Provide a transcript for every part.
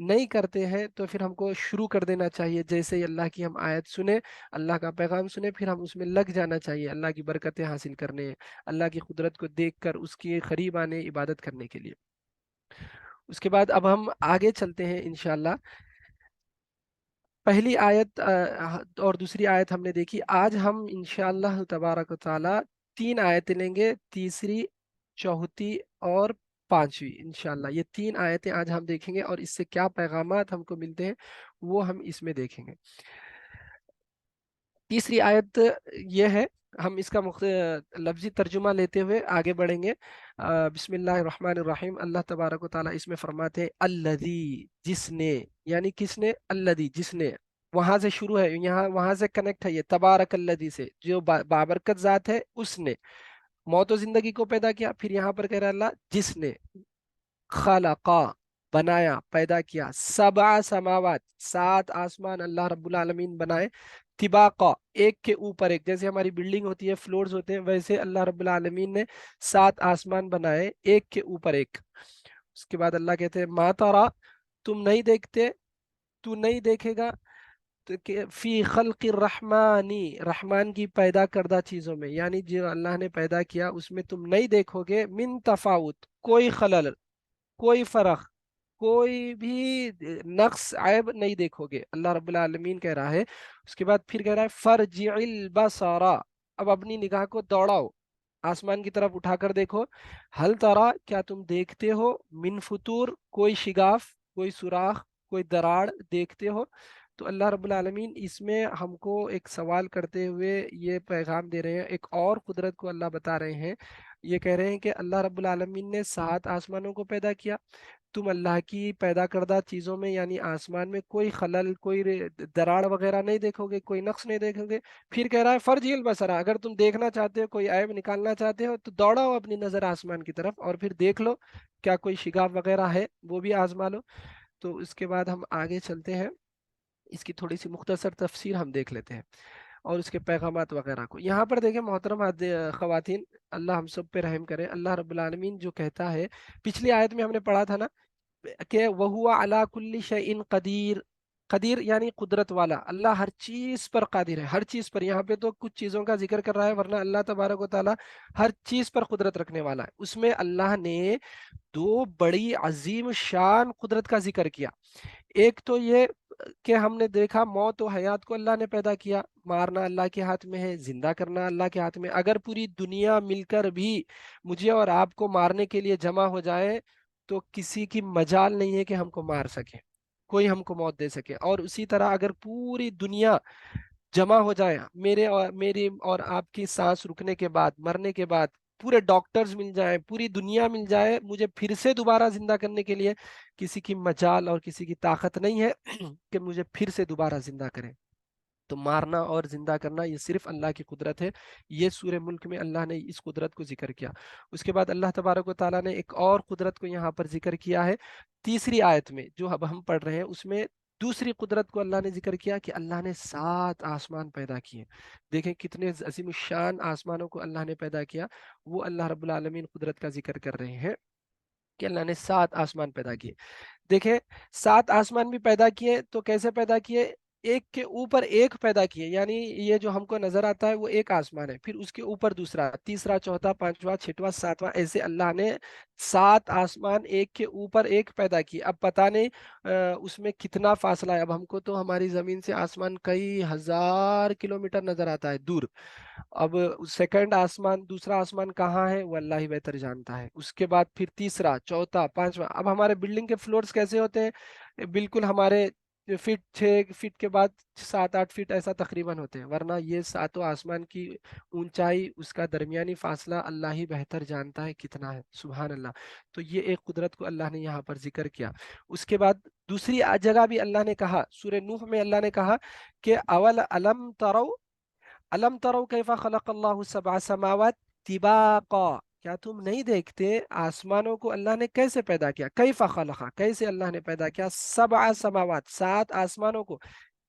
نہیں کرتے ہیں تو پھر ہم کو شروع کر دینا چاہیے، جیسے ہی اللہ کی ہم آیت سنیں، اللہ کا پیغام سنیں، پھر ہم اس میں لگ جانا چاہیے اللہ کی برکتیں حاصل کرنے، اللہ کی قدرت کو دیکھ کر اس کے قریب آنے، عبادت کرنے کے لیے۔ اس کے بعد اب ہم آگے چلتے ہیں انشاءاللہ۔ پہلی آیت اور دوسری آیت ہم نے دیکھی، آج ہم انشاءاللہ تبارک و تعالی 3 آیتیں لیں گے، تیسری، چوتھی اور پانچویں انشاءاللہ۔ یہ 3 آیتیں آج ہم دیکھیں گے، اور اس سے کیا پیغامات ہم کو ملتے ہیں وہ ہم اس میں دیکھیں گے۔ تیسری آیت یہ ہے، ہم اس کا لفظی ترجمہ لیتے ہوئے آگے بڑھیں گے۔ بسم اللہ الرحمن الرحیم۔ اللہ تبارک و تعالیٰ اس میں فرماتے ہیں الذی، جس نے، یعنی کس نے؟ الذی، جس نے، وہاں سے شروع ہے، یہاں وہاں سے کنیکٹ ہے، یہ تبارک الذی سے، جو بابرکت ذات ہے، اس نے موت و زندگی کو پیدا کیا۔ پھر یہاں پر کہہ رہا ہے اللہ جس نے، خلقا، بنایا، پیدا کیا، 7 سماوات، 7 آسمان اللہ رب العالمین بنائے، طباقا، ایک کے اوپر ایک، جیسے ہماری بلڈنگ ہوتی ہے، فلورز ہوتے ہیں، ویسے اللہ رب العالمین نے 7 آسمان بنائے ایک کے اوپر ایک۔ اس کے بعد اللہ کہتے ہیں ما ترا، تم نہیں دیکھتے، تو نہیں دیکھے گا فی خلق الرحمانی، رحمان کی پیدا کردہ چیزوں میں، یعنی جو اللہ نے پیدا کیا اس میں تم نہیں دیکھو گے من تفاوت، کوئی خلل، کوئی فرق، کوئی بھی نقص، عیب نہیں دیکھو گے، اللہ رب العالمین کہہ رہا ہے۔ اس کے بعد پھر کہہ رہا ہے فرجع البصر، اب اپنی نگاہ کو دوڑاؤ، آسمان کی طرف اٹھا کر دیکھو، حل ترا، کیا تم دیکھتے ہو، من فطور، کوئی شگاف، کوئی سوراخ، کوئی دراڑ دیکھتے ہو؟ تو اللہ رب العالمین اس میں ہم کو ایک سوال کرتے ہوئے یہ پیغام دے رہے ہیں، ایک اور قدرت کو اللہ بتا رہے ہیں۔ یہ کہہ رہے ہیں کہ اللہ رب العالمین نے 7 آسمانوں کو پیدا کیا، تم اللہ کی پیدا کردہ چیزوں میں یعنی آسمان میں کوئی خلل، کوئی دراڑ وغیرہ نہیں دیکھو گے، کوئی نقص نہیں دیکھو گے۔ پھر کہہ رہا ہے فرجی البصرہ، اگر تم دیکھنا چاہتے ہو، کوئی عیب نکالنا چاہتے ہو، تو دوڑاؤ اپنی نظر آسمان کی طرف اور پھر دیکھ لو کیا کوئی شگاف وغیرہ ہے، وہ بھی آزما لو۔ تو اس کے بعد ہم آگے چلتے ہیں، اس کی تھوڑی سی مختصر تفسیر ہم دیکھ لیتے ہیں اور اس کے پیغامات وغیرہ کو۔ یہاں پر دیکھیں محترم خواتین، اللہ ہم سب پہ رحم کرے، اللہ رب العالمین جو کہتا ہے، پچھلی آیت میں ہم نے پڑھا تھا نا کہ وَهُوَ عَلَى كُلِّ شَيْءٍ قدیر، قدیر یعنی قدرت والا، اللہ ہر چیز پر قادر ہے، ہر چیز پر۔ یہاں پہ تو کچھ چیزوں کا ذکر کر رہا ہے، ورنہ اللہ تبارک و تعالیٰ ہر چیز پر قدرت رکھنے والا ہے۔ اس میں اللہ نے 2 بڑی عظیم شان قدرت کا ذکر کیا۔ ایک تو یہ کہ ہم نے دیکھا موت و حیات کو اللہ نے پیدا کیا، مارنا اللہ کے ہاتھ میں ہے، زندہ کرنا اللہ کے ہاتھ میں۔ اگر پوری دنیا مل کر بھی مجھے اور آپ کو مارنے کے لیے جمع ہو جائے تو کسی کی مجال نہیں ہے کہ ہم کو مار سکے، کوئی ہم کو موت دے سکے۔ اور اسی طرح اگر پوری دنیا جمع ہو جائے، میری اور آپ کی سانس رکنے کے بعد، مرنے کے بعد، پورے ڈاکٹرز مل جائیں، پوری دنیا مل جائے مجھے پھر سے دوبارہ زندہ کرنے کے لیے، کسی کی مجال اور کسی کی طاقت نہیں ہے کہ مجھے پھر سے دوبارہ زندہ کریں۔ تو مارنا اور زندہ کرنا یہ صرف اللہ کی قدرت ہے۔ یہ سورہ ملک میں اللہ نے اس قدرت کو ذکر کیا۔ اس کے بعد اللہ تبارک و تعالیٰ نے ایک اور قدرت کو یہاں پر ذکر کیا ہے، تیسری آیت میں جو اب ہم پڑھ رہے ہیں، اس میں دوسری قدرت کو اللہ نے ذکر کیا کہ اللہ نے 7 آسمان پیدا کیے۔ دیکھیں کتنے عظیم الشان آسمانوں کو اللہ نے پیدا کیا، وہ اللہ رب العالمین قدرت کا ذکر کر رہے ہیں کہ اللہ نے 7 آسمان پیدا کیے۔ دیکھیں 7 آسمان بھی پیدا کیے تو کیسے پیدا کیے؟ ایک کے اوپر ایک پیدا کیے، یعنی یہ جو ہم کو نظر آتا ہے وہ ایک آسمان ہے، پھر اس کے اوپر دوسرا، تیسرا، چوتھا، پانچواں، چھٹواں، ساتواں، ایسے اللہ نے 7 آسمان ایک کے اوپر ایک پیدا کیے۔ اب پتہ نہیں اس میں کتنا فاصلہ ہے، اب ہم کو تو ہماری زمین سے آسمان کئی ہزار کلومیٹر نظر آتا ہے دور۔ اب سیکنڈ آسمان، دوسرا آسمان کہاں ہے وہ اللہ ہی بہتر جانتا ہے۔ اس کے بعد پھر تیسرا، چوتھا، پانچواں۔ اب ہمارے بلڈنگ کے فلورز کیسے ہوتے ہیں؟ بالکل ہمارے فٹ، 6 فٹ کے بعد 7-8 فٹ ایسا تقریباً ہوتے ہیں، ورنہ یہ 7 آسمان کی اونچائی، اس کا درمیانی فاصلہ اللہ ہی بہتر جانتا ہے کتنا ہے، سبحان اللہ۔ تو یہ ایک قدرت کو اللہ نے یہاں پر ذکر کیا۔ اس کے بعد دوسری جگہ بھی اللہ نے کہا، سورہ نوح میں اللہ نے کہا کہ اول علم ترو، علم ترو کیف خلق اللہ 7 سماوات طباقا، کیا تم نہیں دیکھتے آسمانوں کو اللہ نے کیسے پیدا کیا؟ کیف خلقا، کیسے اللہ نے پیدا کیا 7 سماوات، 7 آسمانوں کو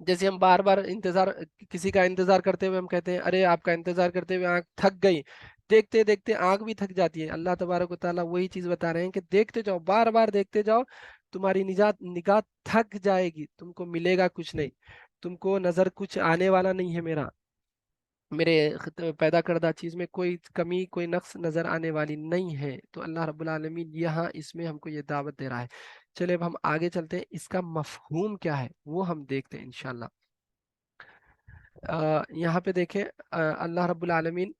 جیسے ہم بار بار انتظار، کسی کا انتظار کرتے ہوئے ہم کہتے ہیں ارے آپ کا انتظار کرتے ہوئے آنکھ تھک گئی، دیکھتے دیکھتے آنکھ بھی تھک جاتی ہے۔ اللہ تبارک و تعالیٰ وہی چیز بتا رہے ہیں کہ دیکھتے جاؤ، بار بار دیکھتے جاؤ، تمہاری نجات نگاہ تھک جائے گی، تم کو ملے گا کچھ نہیں، تم کو نظر کچھ آنے والا نہیں ہے، میرے پیدا کردہ چیز میں کوئی کمی کوئی نقص نظر آنے والی نہیں ہے۔ تو اللہ رب العالمین یہاں اس میں ہم کو یہ دعوت دے رہا ہے۔ چلے اب ہم آگے چلتے ہیں، اس کا مفہوم کیا ہے وہ ہم دیکھتے ہیں انشاءاللہ۔ یہاں پہ دیکھیں، اللہ رب العالمین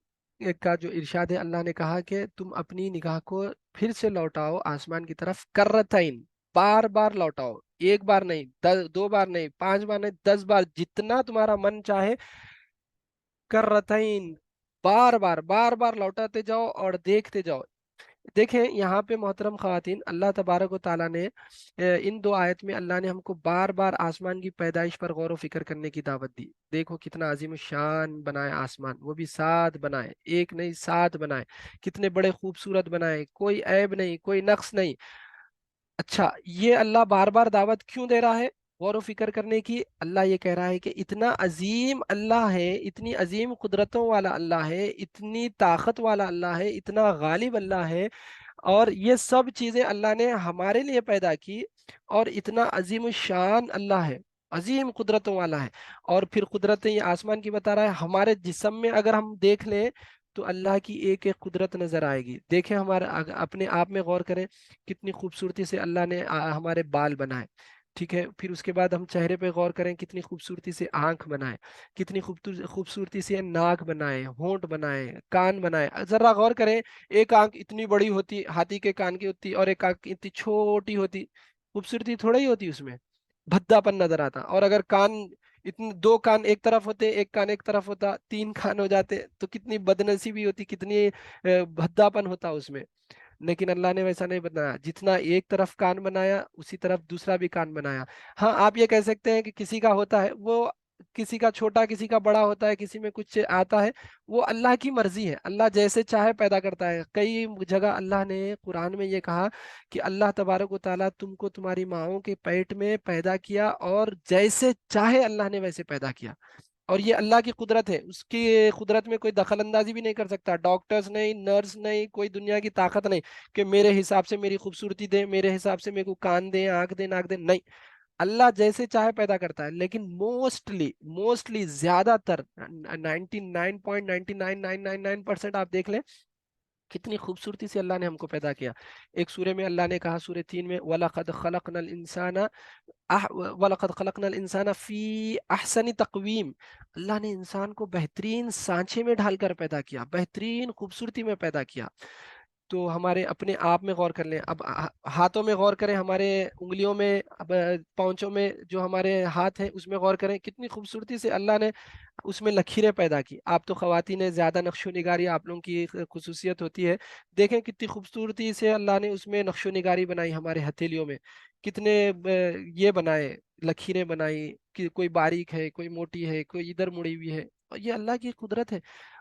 کا جو ارشاد ہے، اللہ نے کہا کہ تم اپنی نگاہ کو پھر سے لوٹاؤ آسمان کی طرف، کرتین، بار بار لوٹاؤ، ایک بار نہیں، دو بار نہیں، 5 بار نہیں، 10 بار، جتنا تمہارا من چاہے، کرتین، بار بار بار بار لوٹاتے جاؤ اور دیکھتے جاؤ۔ دیکھیں یہاں پہ محترم خواتین، اللہ تبارک و تعالیٰ نے ان دو آیت میں اللہ نے ہم کو بار بار آسمان کی پیدائش پر غور و فکر کرنے کی دعوت دی۔ دیکھو کتنا عظیم الشان بنائے آسمان، وہ بھی 7 بنائے، ایک نہیں 7 بنائے، کتنے بڑے خوبصورت بنائے، کوئی عیب نہیں، کوئی نقص نہیں۔ اچھا، یہ اللہ بار بار دعوت کیوں دے رہا ہے غور و فکر کرنے کی؟ اللہ یہ کہہ رہا ہے کہ اتنا عظیم اللہ ہے، اتنی عظیم قدرتوں والا اللہ ہے، اتنی طاقت والا اللہ ہے، اتنا غالب اللہ ہے، اور یہ سب چیزیں اللہ نے ہمارے لیے پیدا کی، اور اتنا عظیم الشان اللہ ہے، عظیم قدرتوں والا ہے۔ اور پھر قدرتیں یہ آسمان کی بتا رہا ہے، ہمارے جسم میں اگر ہم دیکھ لیں تو اللہ کی ایک ایک قدرت نظر آئے گی۔ دیکھیں ہمارے اپنے آپ میں غور کریں، کتنی خوبصورتی سے اللہ نے ہمارے بال بنائے، ٹھیک ہے؟ پھر اس کے بعد ہم چہرے پہ غور کریں، کتنی خوبصورتی سے آنکھ بنائے، کتنی خوبصورتی سے ناک بنائے، ہونٹ بنائے، کان بنائے۔ ذرا غور کریں، ایک آنکھ اتنی بڑی ہوتی ہاتھی کے کان کی ہوتی، اور ایک آنکھ اتنی چھوٹی ہوتی، خوبصورتی تھوڑا ہی ہوتی اس میں، بھدا پن نظر آتا۔ اور اگر کان، اتنے 2 کان ایک طرف ہوتے، ایک کان ایک طرف ہوتا، 3 کان ہو جاتے تو کتنی بدنصیبی ہوتی، کتنی بھدا پن ہوتا اس میں۔ لیکن اللہ نے ویسا نہیں بنایا، جتنا ایک طرف کان بنایا اسی طرف دوسرا بھی کان بنایا۔ ہاں آپ یہ کہہ سکتے ہیں کہ کسی کا ہوتا ہے وہ، کسی کا چھوٹا کسی کا بڑا ہوتا ہے، کسی میں کچھ آتا ہے، وہ اللہ کی مرضی ہے، اللہ جیسے چاہے پیدا کرتا ہے۔ کئی جگہ اللہ نے قرآن میں یہ کہا کہ اللہ تبارک و تعالیٰ تم کو تمہاری ماؤں کے پیٹ میں پیدا کیا، اور جیسے چاہے اللہ نے ویسے پیدا کیا، اور یہ اللہ کی قدرت ہے، اس کی قدرت میں کوئی دخل اندازی بھی نہیں کر سکتا، ڈاکٹرز نہیں، نرس نہیں، کوئی دنیا کی طاقت نہیں کہ میرے حساب سے میری خوبصورتی دے، میرے حساب سے میرے کو کان دے، آنکھ دے، ناک دے، نہیں۔ اللہ جیسے چاہے پیدا کرتا ہے، لیکن موسٹلی زیادہ تر 99.99999% آپ دیکھ لیں کتنی خوبصورتی سے اللہ نے ہم کو پیدا کیا۔ ایک سورے میں اللہ نے کہا، سورہ 3 میں، وَلَقَدْ خَلَقْنَا الْإِنسَانَ وَلَقَدْ خَلَقْنَا الْإِنسَانَ فِي أَحْسَنِ تَقْوِيمٍ، اللہ نے انسان کو بہترین سانچے میں ڈھال کر پیدا کیا، بہترین خوبصورتی میں پیدا کیا۔ تو ہمارے اپنے آپ میں غور کر لیں، اب ہاتھوں میں غور کریں، ہمارے انگلیوں میں، اب پاؤنچوں میں جو ہمارے ہاتھ ہیں اس میں غور کریں، کتنی خوبصورتی سے اللہ نے اس میں لکیریں پیدا کی۔ آپ تو خواتین ہیں، زیادہ نقش و نگاری آپ لوگوں کی خصوصیت ہوتی ہے، دیکھیں کتنی خوبصورتی سے اللہ نے اس میں نقش و نگاری بنائی، ہمارے ہتھیلیوں میں کتنے یہ بنائے، لکیریں بنائی، کہ کوئی باریک ہے، کوئی موٹی ہے، کوئی ادھر مڑی ہوئی ہے، اور یہ اللہ کی قدرت ہے۔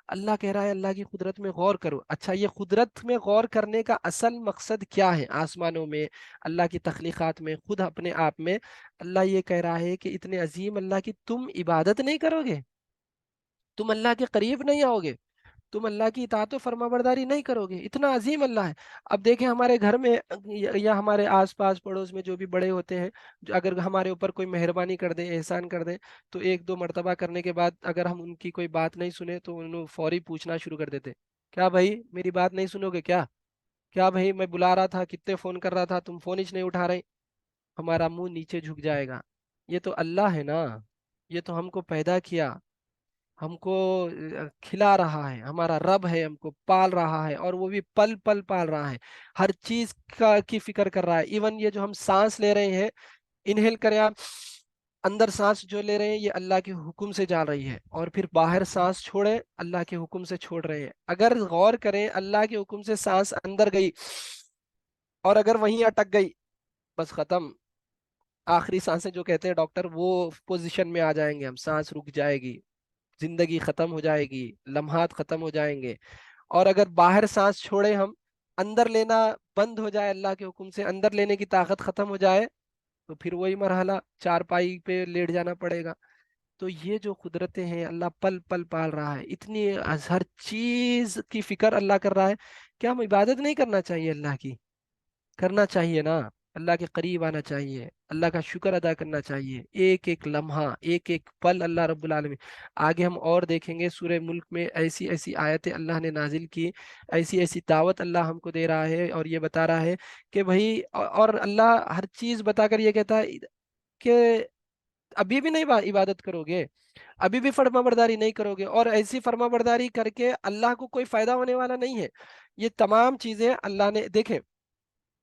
اللہ کہہ رہا ہے اللہ کی قدرت میں غور کرو۔ اچھا، یہ قدرت میں غور کرنے کا اصل مقصد کیا ہے؟ آسمانوں میں، اللہ کی تخلیقات میں، خود اپنے آپ میں، اللہ یہ کہہ رہا ہے کہ اتنے عظیم اللہ کی تم عبادت نہیں کرو گے، تم اللہ کے قریب نہیں آؤ گے، تم اللہ کی اطاعت و فرما برداری نہیں کرو گے، اتنا عظیم اللہ ہے۔ اب دیکھیں ہمارے گھر میں یا ہمارے آس پاس پڑوس میں جو بھی بڑے ہوتے ہیں، جو اگر ہمارے اوپر کوئی مہربانی کر دیں، احسان کر دیں، تو 1 2 مرتبہ کرنے کے بعد اگر ہم ان کی کوئی بات نہیں سنے تو انہوں فوری پوچھنا شروع کر دیتے، کیا بھائی میری بات نہیں سنو گے کیا؟ کیا بھائی میں بلا رہا تھا، کتنے فون کر رہا تھا، تم فون ہی نہیں اٹھا رہے؟ ہمارا منہ نیچے جھک جائے گا۔ یہ تو اللہ ہے نا، یہ تو ہم کو پیدا کیا، ہم کو کھلا رہا ہے، ہمارا رب ہے، ہم کو پال رہا ہے، اور وہ بھی پل پل پال رہا ہے، ہر چیز کی فکر کر رہا ہے۔ ایون یہ جو ہم سانس لے رہے ہیں، انہیل کریں آپ، اندر سانس جو لے رہے ہیں یہ اللہ کے حکم سے جا رہی ہے، اور پھر باہر سانس چھوڑیں اللہ کے حکم سے چھوڑ رہے ہیں۔ اگر غور کریں، اللہ کے حکم سے سانس اندر گئی اور اگر وہیں اٹک گئی، بس ختم، آخری سانسیں جو کہتے ہیں ڈاکٹر، وہ پوزیشن میں آ جائیں گے ہم، سانس رک جائے گی، زندگی ختم ہو جائے گی، لمحات ختم ہو جائیں گے۔ اور اگر باہر سانس چھوڑے ہم، اندر لینا بند ہو جائے، اللہ کے حکم سے اندر لینے کی طاقت ختم ہو جائے، تو پھر وہی مرحلہ، چارپائی پہ لیٹ جانا پڑے گا۔ تو یہ جو قدرتیں ہیں اللہ پل پل پال رہا ہے، اتنی ہر چیز کی فکر اللہ کر رہا ہے. کیا ہم عبادت نہیں کرنا چاہیے اللہ کی؟ کرنا چاہیے نا. اللہ کے قریب آنا چاہیے، اللہ کا شکر ادا کرنا چاہیے، ایک ایک لمحہ ایک ایک پل اللہ رب العالمین. آگے ہم اور دیکھیں گے سورہ ملک میں ایسی ایسی آیتیں اللہ نے نازل کی، ایسی ایسی دعوت اللہ ہم کو دے رہا ہے اور یہ بتا رہا ہے کہ بھائی، اور اللہ ہر چیز بتا کر یہ کہتا ہے کہ ابھی بھی نہیں عبادت کرو گے، ابھی بھی فرما برداری نہیں کرو گے، اور ایسی فرما برداری کر کے اللہ کو کوئی فائدہ ہونے والا نہیں ہے. یہ تمام چیزیں اللہ نے دیکھیں،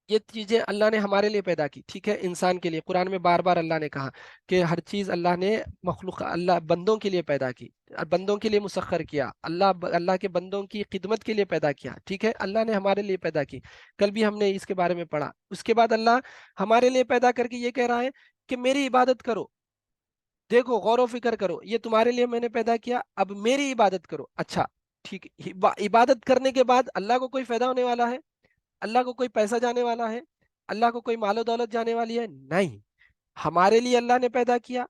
یہ چیزیں اللہ نے ہمارے لیے پیدا کی، ٹھیک ہے، انسان کے لیے. قرآن میں بار بار اللہ نے کہا کہ ہر چیز اللہ نے مخلوق اللہ بندوں کے لیے پیدا کی، بندوں کے لیے مسخر کیا، اللہ کے بندوں کی خدمت کے لیے پیدا کیا، ٹھیک ہے، اللہ نے ہمارے لیے پیدا کی. کل بھی ہم نے اس کے بارے میں پڑھا. اس کے بعد اللہ ہمارے لیے پیدا کر کے یہ کہہ رہا ہے کہ میری عبادت کرو. دیکھو، غور و فکر کرو، یہ تمہارے لیے میں نے پیدا کیا، اب میری عبادت کرو. اچھا ٹھیک ہے، عبادت کرنے کے بعد اللہ کو کوئی فائدہ ہونے والا ہے؟ اللہ کو کوئی پیسہ جانے والا ہے؟ اللہ کو کوئی مال و دولت جانے والی ہے؟ نہیں. ہمارے لیے اللہ نے پیدا کیا،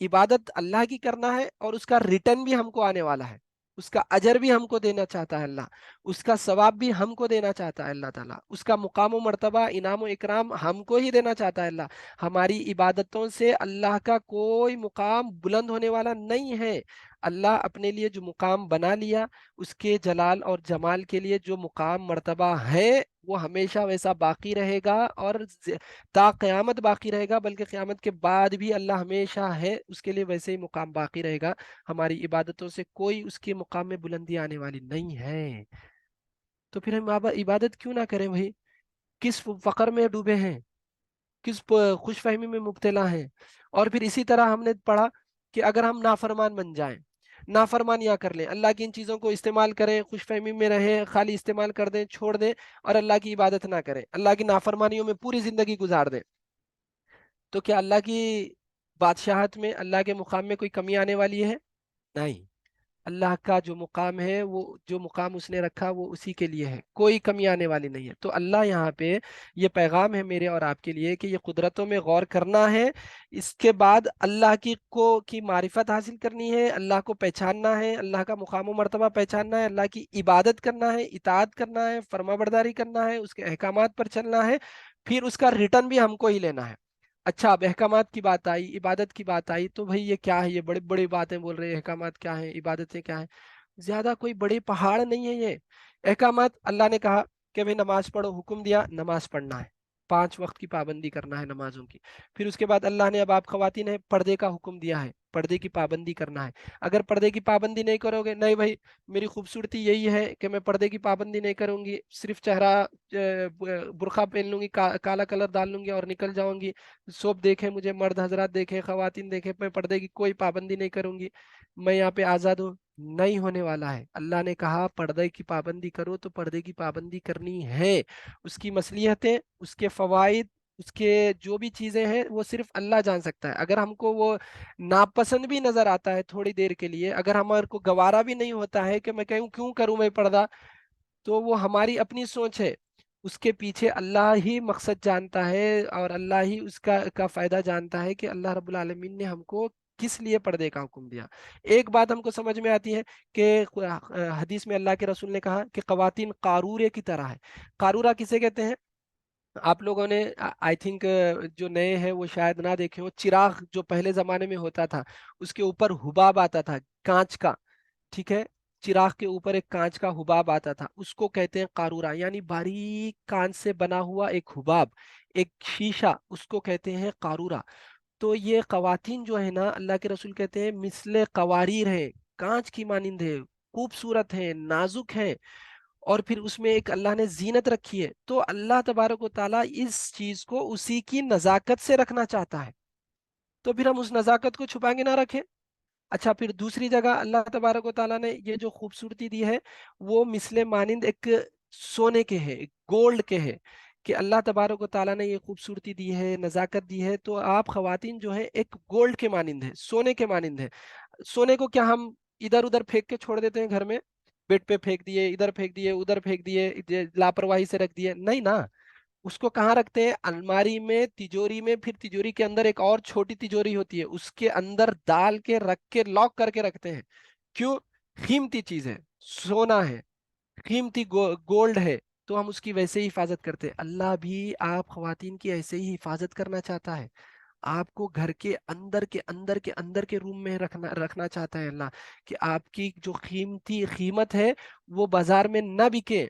عبادت اللہ کی کرنا ہے، اور اس کا ریٹرن بھی ہم کو آنے والا ہے، اس کا اجر بھی ہم کو دینا چاہتا ہے اللہ، اس کا ثواب بھی ہم کو دینا چاہتا ہے اللہ تعالیٰ، اس کا مقام و مرتبہ انعام و اکرام ہم کو ہی دینا چاہتا ہے اللہ. ہماری عبادتوں سے اللہ کا کوئی مقام بلند ہونے والا نہیں ہے. اللہ اپنے لیے جو مقام بنا لیا، اس کے جلال اور جمال کے لیے جو مقام مرتبہ ہے، وہ ہمیشہ ویسا باقی رہے گا، اور تا قیامت باقی رہے گا، بلکہ قیامت کے بعد بھی اللہ ہمیشہ ہے، اس کے لیے ویسے ہی مقام باقی رہے گا. ہماری عبادتوں سے کوئی اس کے مقام میں بلندی آنے والی نہیں ہے. تو پھر ہم عبادت کیوں نہ کریں بھائی؟ کس فقر میں ڈوبے ہیں، کس خوش فہمی میں مبتلا ہیں؟ اور پھر اسی طرح ہم نے پڑھا کہ اگر ہم نافرمان بن جائیں، نافرمانیاں کر لیں، اللہ کی ان چیزوں کو استعمال کریں، خوش فہمی میں رہیں، خالی استعمال کر دیں، چھوڑ دیں، اور اللہ کی عبادت نہ کریں، اللہ کی نافرمانیوں میں پوری زندگی گزار دیں، تو کیا اللہ کی بادشاہت میں، اللہ کے مقام میں کوئی کمی آنے والی ہے؟ نہیں. اللہ کا جو مقام ہے، وہ جو مقام اس نے رکھا وہ اسی کے لیے ہے، کوئی کمی آنے والی نہیں ہے. تو اللہ یہاں پہ یہ پیغام ہے میرے اور آپ کے لیے کہ یہ قدرتوں میں غور کرنا ہے، اس کے بعد اللہ کی معرفت حاصل کرنی ہے، اللہ کو پہچاننا ہے، اللہ کا مقام و مرتبہ پہچاننا ہے، اللہ کی عبادت کرنا ہے، اطاعت کرنا ہے، فرما برداری کرنا ہے، اس کے احکامات پر چلنا ہے، پھر اس کا ریٹرن بھی ہم کو ہی لینا ہے. اچھا، اب احکامات کی بات آئی، عبادت کی بات آئی، تو بھائی یہ کیا ہے؟ یہ بڑی بڑی باتیں بول رہے ہیں، احکامات کیا ہیں، عبادتیں کیا ہیں؟ زیادہ کوئی بڑے پہاڑ نہیں ہے یہ احکامات. اللہ نے کہا کہ بھائی نماز پڑھو، حکم دیا نماز پڑھنا ہے، 5 وقت کی پابندی کرنا ہے نمازوں کی. پھر اس کے بعد اللہ نے، اب آپ خواتین ہیں، پردے کا حکم دیا ہے، پردے کی پابندی کرنا ہے. اگر پردے کی پابندی نہیں کرو گے، نہیں بھائی میری خوبصورتی یہی ہے کہ میں پردے کی پابندی نہیں کروں گی، صرف چہرہ برقع پہن لوں گی، کالا کلر ڈال لوں گی اور نکل جاؤں گی، سب دیکھیں مجھے، مرد حضرات دیکھیں، خواتین دیکھیں، میں پردے کی کوئی پابندی نہیں کروں گی، میں یہاں پہ آزاد ہوں. نہیں ہونے والا ہے. اللہ نے کہا پردے کی پابندی کرو تو پردے کی پابندی کرنی ہے. اس کی مصلحتیں، اس کے فوائد، اس کے جو بھی چیزیں ہیں وہ صرف اللہ جان سکتا ہے. اگر ہم کو وہ ناپسند بھی نظر آتا ہے تھوڑی دیر کے لیے، اگر ہمارے کو گوارا بھی نہیں ہوتا ہے کہ میں کہوں کیوں کروں میں پردہ، تو وہ ہماری اپنی سوچ ہے. اس کے پیچھے اللہ ہی مقصد جانتا ہے، اور اللہ ہی اس کا فائدہ جانتا ہے کہ اللہ رب العالمین نے ہم کو کس لیے پردے کا حکم دیا. ایک بات ہم کو سمجھ میں آتی ہے کہ حدیث میں اللہ کے رسول نے کہا کہ خواتین قارورے کی طرح ہے. قارورہ کسے کہتے ہیں؟ آپ لوگوں نے آئی تھنک جو نئے ہیں وہ شاید نہ دیکھے ہو، چراغ جو پہلے زمانے میں ہوتا تھا، اس کے اوپر حباب آتا تھا کانچ کا، ٹھیک ہے، چراغ کے اوپر ایک کانچ کا حباب آتا تھا، اس کو کہتے ہیں قارورہ، یعنی باریک کانچ سے بنا ہوا ایک حباب، ایک شیشہ، اس کو کہتے ہیں قارورہ. تو یہ خواتین جو ہے نا، اللہ کے رسول کہتے ہیں مثل قواریر ہیں، کانچ کی مانند ہے، خوبصورت ہیں، نازک ہیں، اور پھر اس میں ایک اللہ نے زینت رکھی ہے. تو اللہ تبارک و تعالیٰ اس چیز کو اسی کی نزاکت سے رکھنا چاہتا ہے، تو پھر ہم اس نزاکت کو چھپائیں گے نہ رکھیں. اچھا، پھر دوسری جگہ اللہ تبارک و تعالیٰ نے یہ جو خوبصورتی دی ہے وہ مثل مانند ایک سونے کے ہے، ایک گولڈ کے ہے، کہ اللہ تبارک و تعالیٰ نے یہ خوبصورتی دی ہے، نزاکت دی ہے، تو آپ خواتین جو ہے ایک گولڈ کے مانند ہے، سونے کے مانند ہے. سونے کو کیا ہم ادھر ادھر پھینک کے چھوڑ دیتے ہیں گھر میں؟ بیڈ پہ پھینک دیے، ادھر پھینک دیے، ادھر پھینک دیے، لاپرواہی سے رکھ دیے؟ نہیں نا. اس کو کہاں رکھتے ہیں؟ الماری میں، تجوری میں، پھر تجوری کے اندر ایک اور چھوٹی تجوری ہوتی ہے، اس کے اندر ڈال کے رکھ کے لاک کر کے رکھتے ہیں۔ کیوں؟ قیمتی چیز ہے، سونا ہے، قیمتی گولڈ ہے، تو ہم اس کی ویسے ہی حفاظت کرتے ہیں۔ اللہ بھی آپ خواتین کی ایسے ہی حفاظت کرنا چاہتا ہے، آپ کو گھر کے اندر کے اندر کے اندر کے روم میں رکھنا چاہتا ہے اللہ، کہ آپ کی جو قیمتی قیمت ہے وہ بازار میں نہ بکے،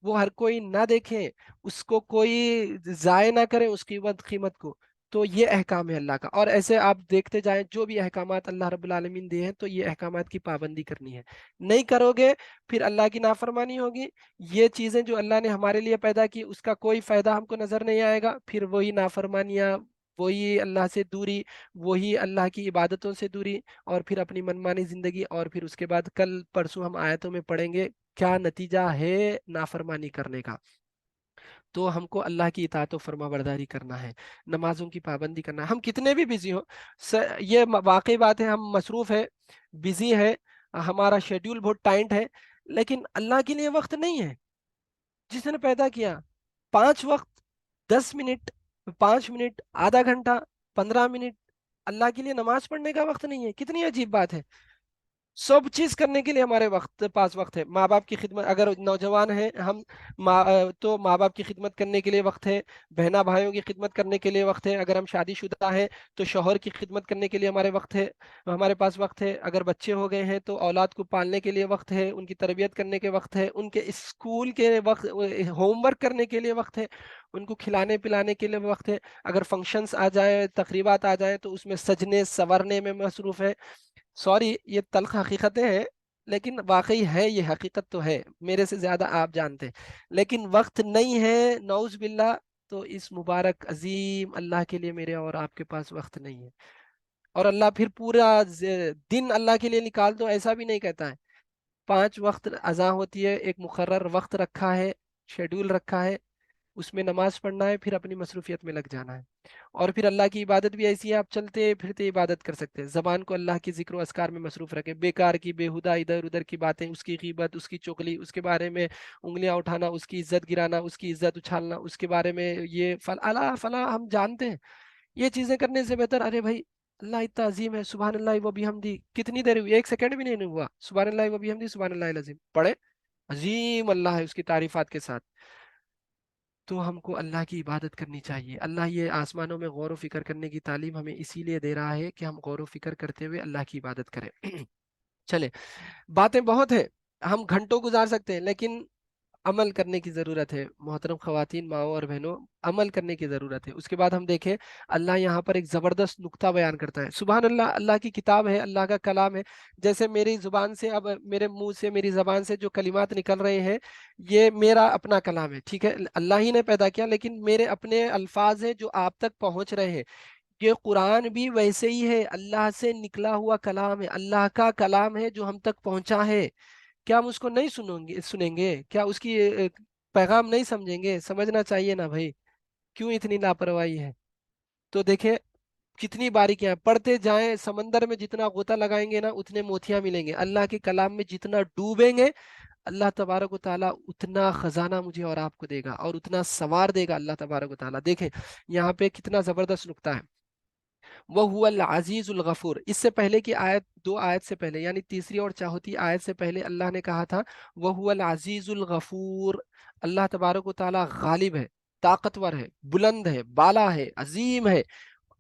وہ ہر کوئی نہ دیکھے، اس کو کوئی ضائع نہ کرے اس قیمت کو۔ تو یہ احکام ہے اللہ کا، اور ایسے آپ دیکھتے جائیں جو بھی احکامات اللہ رب العالمین دیے ہیں تو یہ احکامات کی پابندی کرنی ہے، نہیں کرو گے پھر اللہ کی نافرمانی ہوگی۔ یہ چیزیں جو اللہ نے ہمارے لیے پیدا کی اس کا کوئی فائدہ ہم کو نظر نہیں آئے گا، پھر وہی نافرمانیاں، وہی اللہ سے دوری، وہی اللہ کی عبادتوں سے دوری، اور پھر اپنی منمانی زندگی، اور پھر اس کے بعد کل پرسوں ہم آیتوں میں پڑھیں گے کیا نتیجہ ہے نافرمانی کرنے کا۔ تو ہم کو اللہ کی اطاعت و فرما برداری کرنا ہے، نمازوں کی پابندی کرنا ہے، ہم کتنے بھی بزی ہوں۔ یہ واقعی بات ہے، ہم مصروف ہے، بزی ہے، ہمارا شیڈیول بہت ٹائٹ ہے، لیکن اللہ کے لیے وقت نہیں ہے۔ جس نے پیدا کیا 5 وقت، 10 منٹ، 5 منٹ، آدھا گھنٹہ، 15 منٹ، اللہ کے لیے نماز پڑھنے کا وقت نہیں ہے، کتنی عجیب بات ہے۔ سب چیز کرنے کے لیے ہمارے پاس وقت ہے، ماں باپ کی خدمت، اگر نوجوان ہیں ہم تو ماں باپ کی خدمت کرنے کے لیے وقت ہے، بہنا بھائیوں کی خدمت کرنے کے لیے وقت ہے، اگر ہم شادی شدہ ہیں تو شوہر کی خدمت کرنے کے لیے ہمارے پاس وقت ہے، اگر بچے ہو گئے ہیں تو اولاد کو پالنے کے لیے وقت ہے، ان کی تربیت کرنے کے وقت ہے، ان کے اسکول کے وقت، ہوم ورک کرنے کے لیے وقت ہے، ان کو کھلانے پلانے کے لیے وقت ہے، اگر فنکشنز آ جائیں، تقریبات آ جائیں تو اس میں سجنے سورنے میں مصروف ہے۔ سوری، یہ تلخ حقیقتیں ہیں، لیکن واقعی ہے، یہ حقیقت تو ہے، میرے سے زیادہ آپ جانتے ہیں، لیکن وقت نہیں ہے، نعوذ باللہ۔ تو اس مبارک عظیم اللہ کے لیے میرے اور آپ کے پاس وقت نہیں ہے، اور اللہ پھر پورا دن اللہ کے لیے نکال دو ایسا بھی نہیں کہتا ہے۔ 5 وقت اذان ہوتی ہے، ایک مقرر وقت رکھا ہے، شیڈول رکھا ہے، اس میں نماز پڑھنا ہے، پھر اپنی مصروفیت میں لگ جانا ہے۔ اور پھر اللہ کی عبادت بھی ایسی ہے، آپ چلتے پھرتے عبادت کر سکتے ہیں، زبان کو اللہ کی ذکر و اذکار میں مصروف رکھیں، بیکار کی بےہودہ ادھر ادھر کی باتیں، اس کی غیبت، اس کی چغلی، اس کے بارے میں انگلیاں اٹھانا، اس کی عزت گرانا، اس کی عزت اچھالنا، اس کے بارے میں یہ فلا فلا ہم جانتے ہیں، یہ چیزیں کرنے سے بہتر ارے بھائی اللہ اتنا عظیم ہے، سبحان اللہ و بحمدی، کتنی دیر ہوئی؟ 1 سیکنڈ بھی نہیں ہوا، سبحان اللہ و بحمدی، سبحان اللہ العظیم پڑھے، عظیم اللہ ہے اس کی تعریفات کے ساتھ۔ تو ہم کو اللہ کی عبادت کرنی چاہیے۔ اللہ یہ آسمانوں میں غور و فکر کرنے کی تعلیم ہمیں اسی لیے دے رہا ہے کہ ہم غور و فکر کرتے ہوئے اللہ کی عبادت کریں۔ چلے، باتیں بہت ہیں، ہم گھنٹوں گزار سکتے ہیں، لیکن عمل کرنے کی ضرورت ہے محترم خواتین، ماؤں اور بہنوں، عمل کرنے کی ضرورت ہے۔ اس کے بعد ہم دیکھیں اللہ یہاں پر ایک زبردست نقطہ بیان کرتا ہے، سبحان اللہ، اللہ کی کتاب ہے، اللہ کا کلام ہے، جیسے میری زبان سے، اب میرے منہ سے، میری زبان سے جو کلمات نکل رہے ہیں یہ میرا اپنا کلام ہے، ٹھیک ہے، اللہ ہی نے پیدا کیا، لیکن میرے اپنے الفاظ ہیں جو آپ تک پہنچ رہے ہیں۔ یہ قرآن بھی ویسے ہی ہے، اللہ سے نکلا ہوا کلام ہے، اللہ کا کلام ہے جو ہم تک پہنچا ہے۔ کیا ہم اس کو نہیں سنیں گے؟ کیا اس کی پیغام نہیں سمجھیں گے؟ سمجھنا چاہیے نا بھائی، کیوں اتنی لاپرواہی ہے؟ تو دیکھیں کتنی باریکیاں، پڑھتے جائیں، سمندر میں جتنا غوطہ لگائیں گے نا اتنے موتیاں ملیں گے، اللہ کے کلام میں جتنا ڈوبیں گے اللہ تبارک و تعالیٰ اتنا خزانہ مجھے اور آپ کو دے گا، اور اتنا سوار دے گا اللہ تبارک و تعالیٰ۔ دیکھیں یہاں پہ کتنا زبردست نقطہ ہے، وہ العزیز الغفور، اس سے پہلے کی آیت، 2 آیت سے پہلے، یعنی تیسری اور چوتھی آیت سے پہلے اللہ نے کہا تھا وہ العزیز الغفور، اللہ تبارک و تعالیٰ غالب ہے، طاقتور ہے، بلند ہے، بالا ہے، عظیم ہے،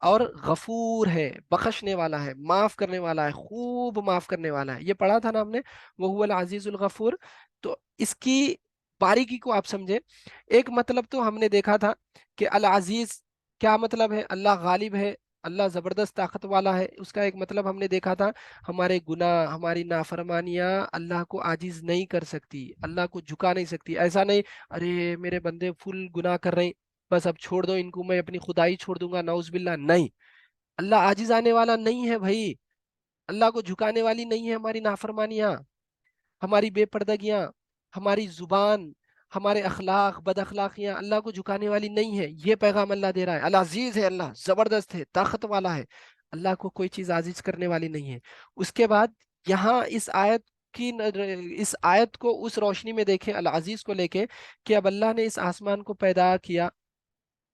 اور غفور ہے، بخشنے والا ہے، معاف کرنے والا ہے، خوب معاف کرنے والا ہے، یہ پڑھا تھا نا ہم نے، وہ العزیز الغفور۔ تو اس کی باریکی کو آپ سمجھے، ایک مطلب تو ہم نے دیکھا تھا کہ العزیز کیا مطلب ہے، اللہ غالب ہے، اللہ زبردست طاقت والا ہے، اس کا ایک مطلب ہم نے دیکھا تھا ہمارے گناہ، ہماری نافرمانیاں اللہ کو عاجز نہیں کر سکتی، اللہ کو جھکا نہیں سکتی، ایسا نہیں ارے میرے بندے فل گناہ کر رہے ہیں بس اب چھوڑ دو ان کو، میں اپنی خدائی چھوڑ دوں گا، نعوذ باللہ، نہیں، اللہ عاجز آنے والا نہیں ہے بھائی، اللہ کو جھکانے والی نہیں ہے ہماری نافرمانیاں، ہماری بے پردگیاں، ہماری زبان، ہمارے اخلاق، بد اخلاقیاں اللہ کو جھکانے والی نہیں ہے، یہ پیغام اللہ دے رہا ہے، العزیز ہے، اللہ زبردست ہے، طاقت والا ہے، اللہ کو کوئی چیز عاجز کرنے والی نہیں ہے۔ اس کے بعد یہاں اس آیت کو اس روشنی میں دیکھیں العزیز کو لے کے، کہ اب اللہ نے اس آسمان کو پیدا کیا،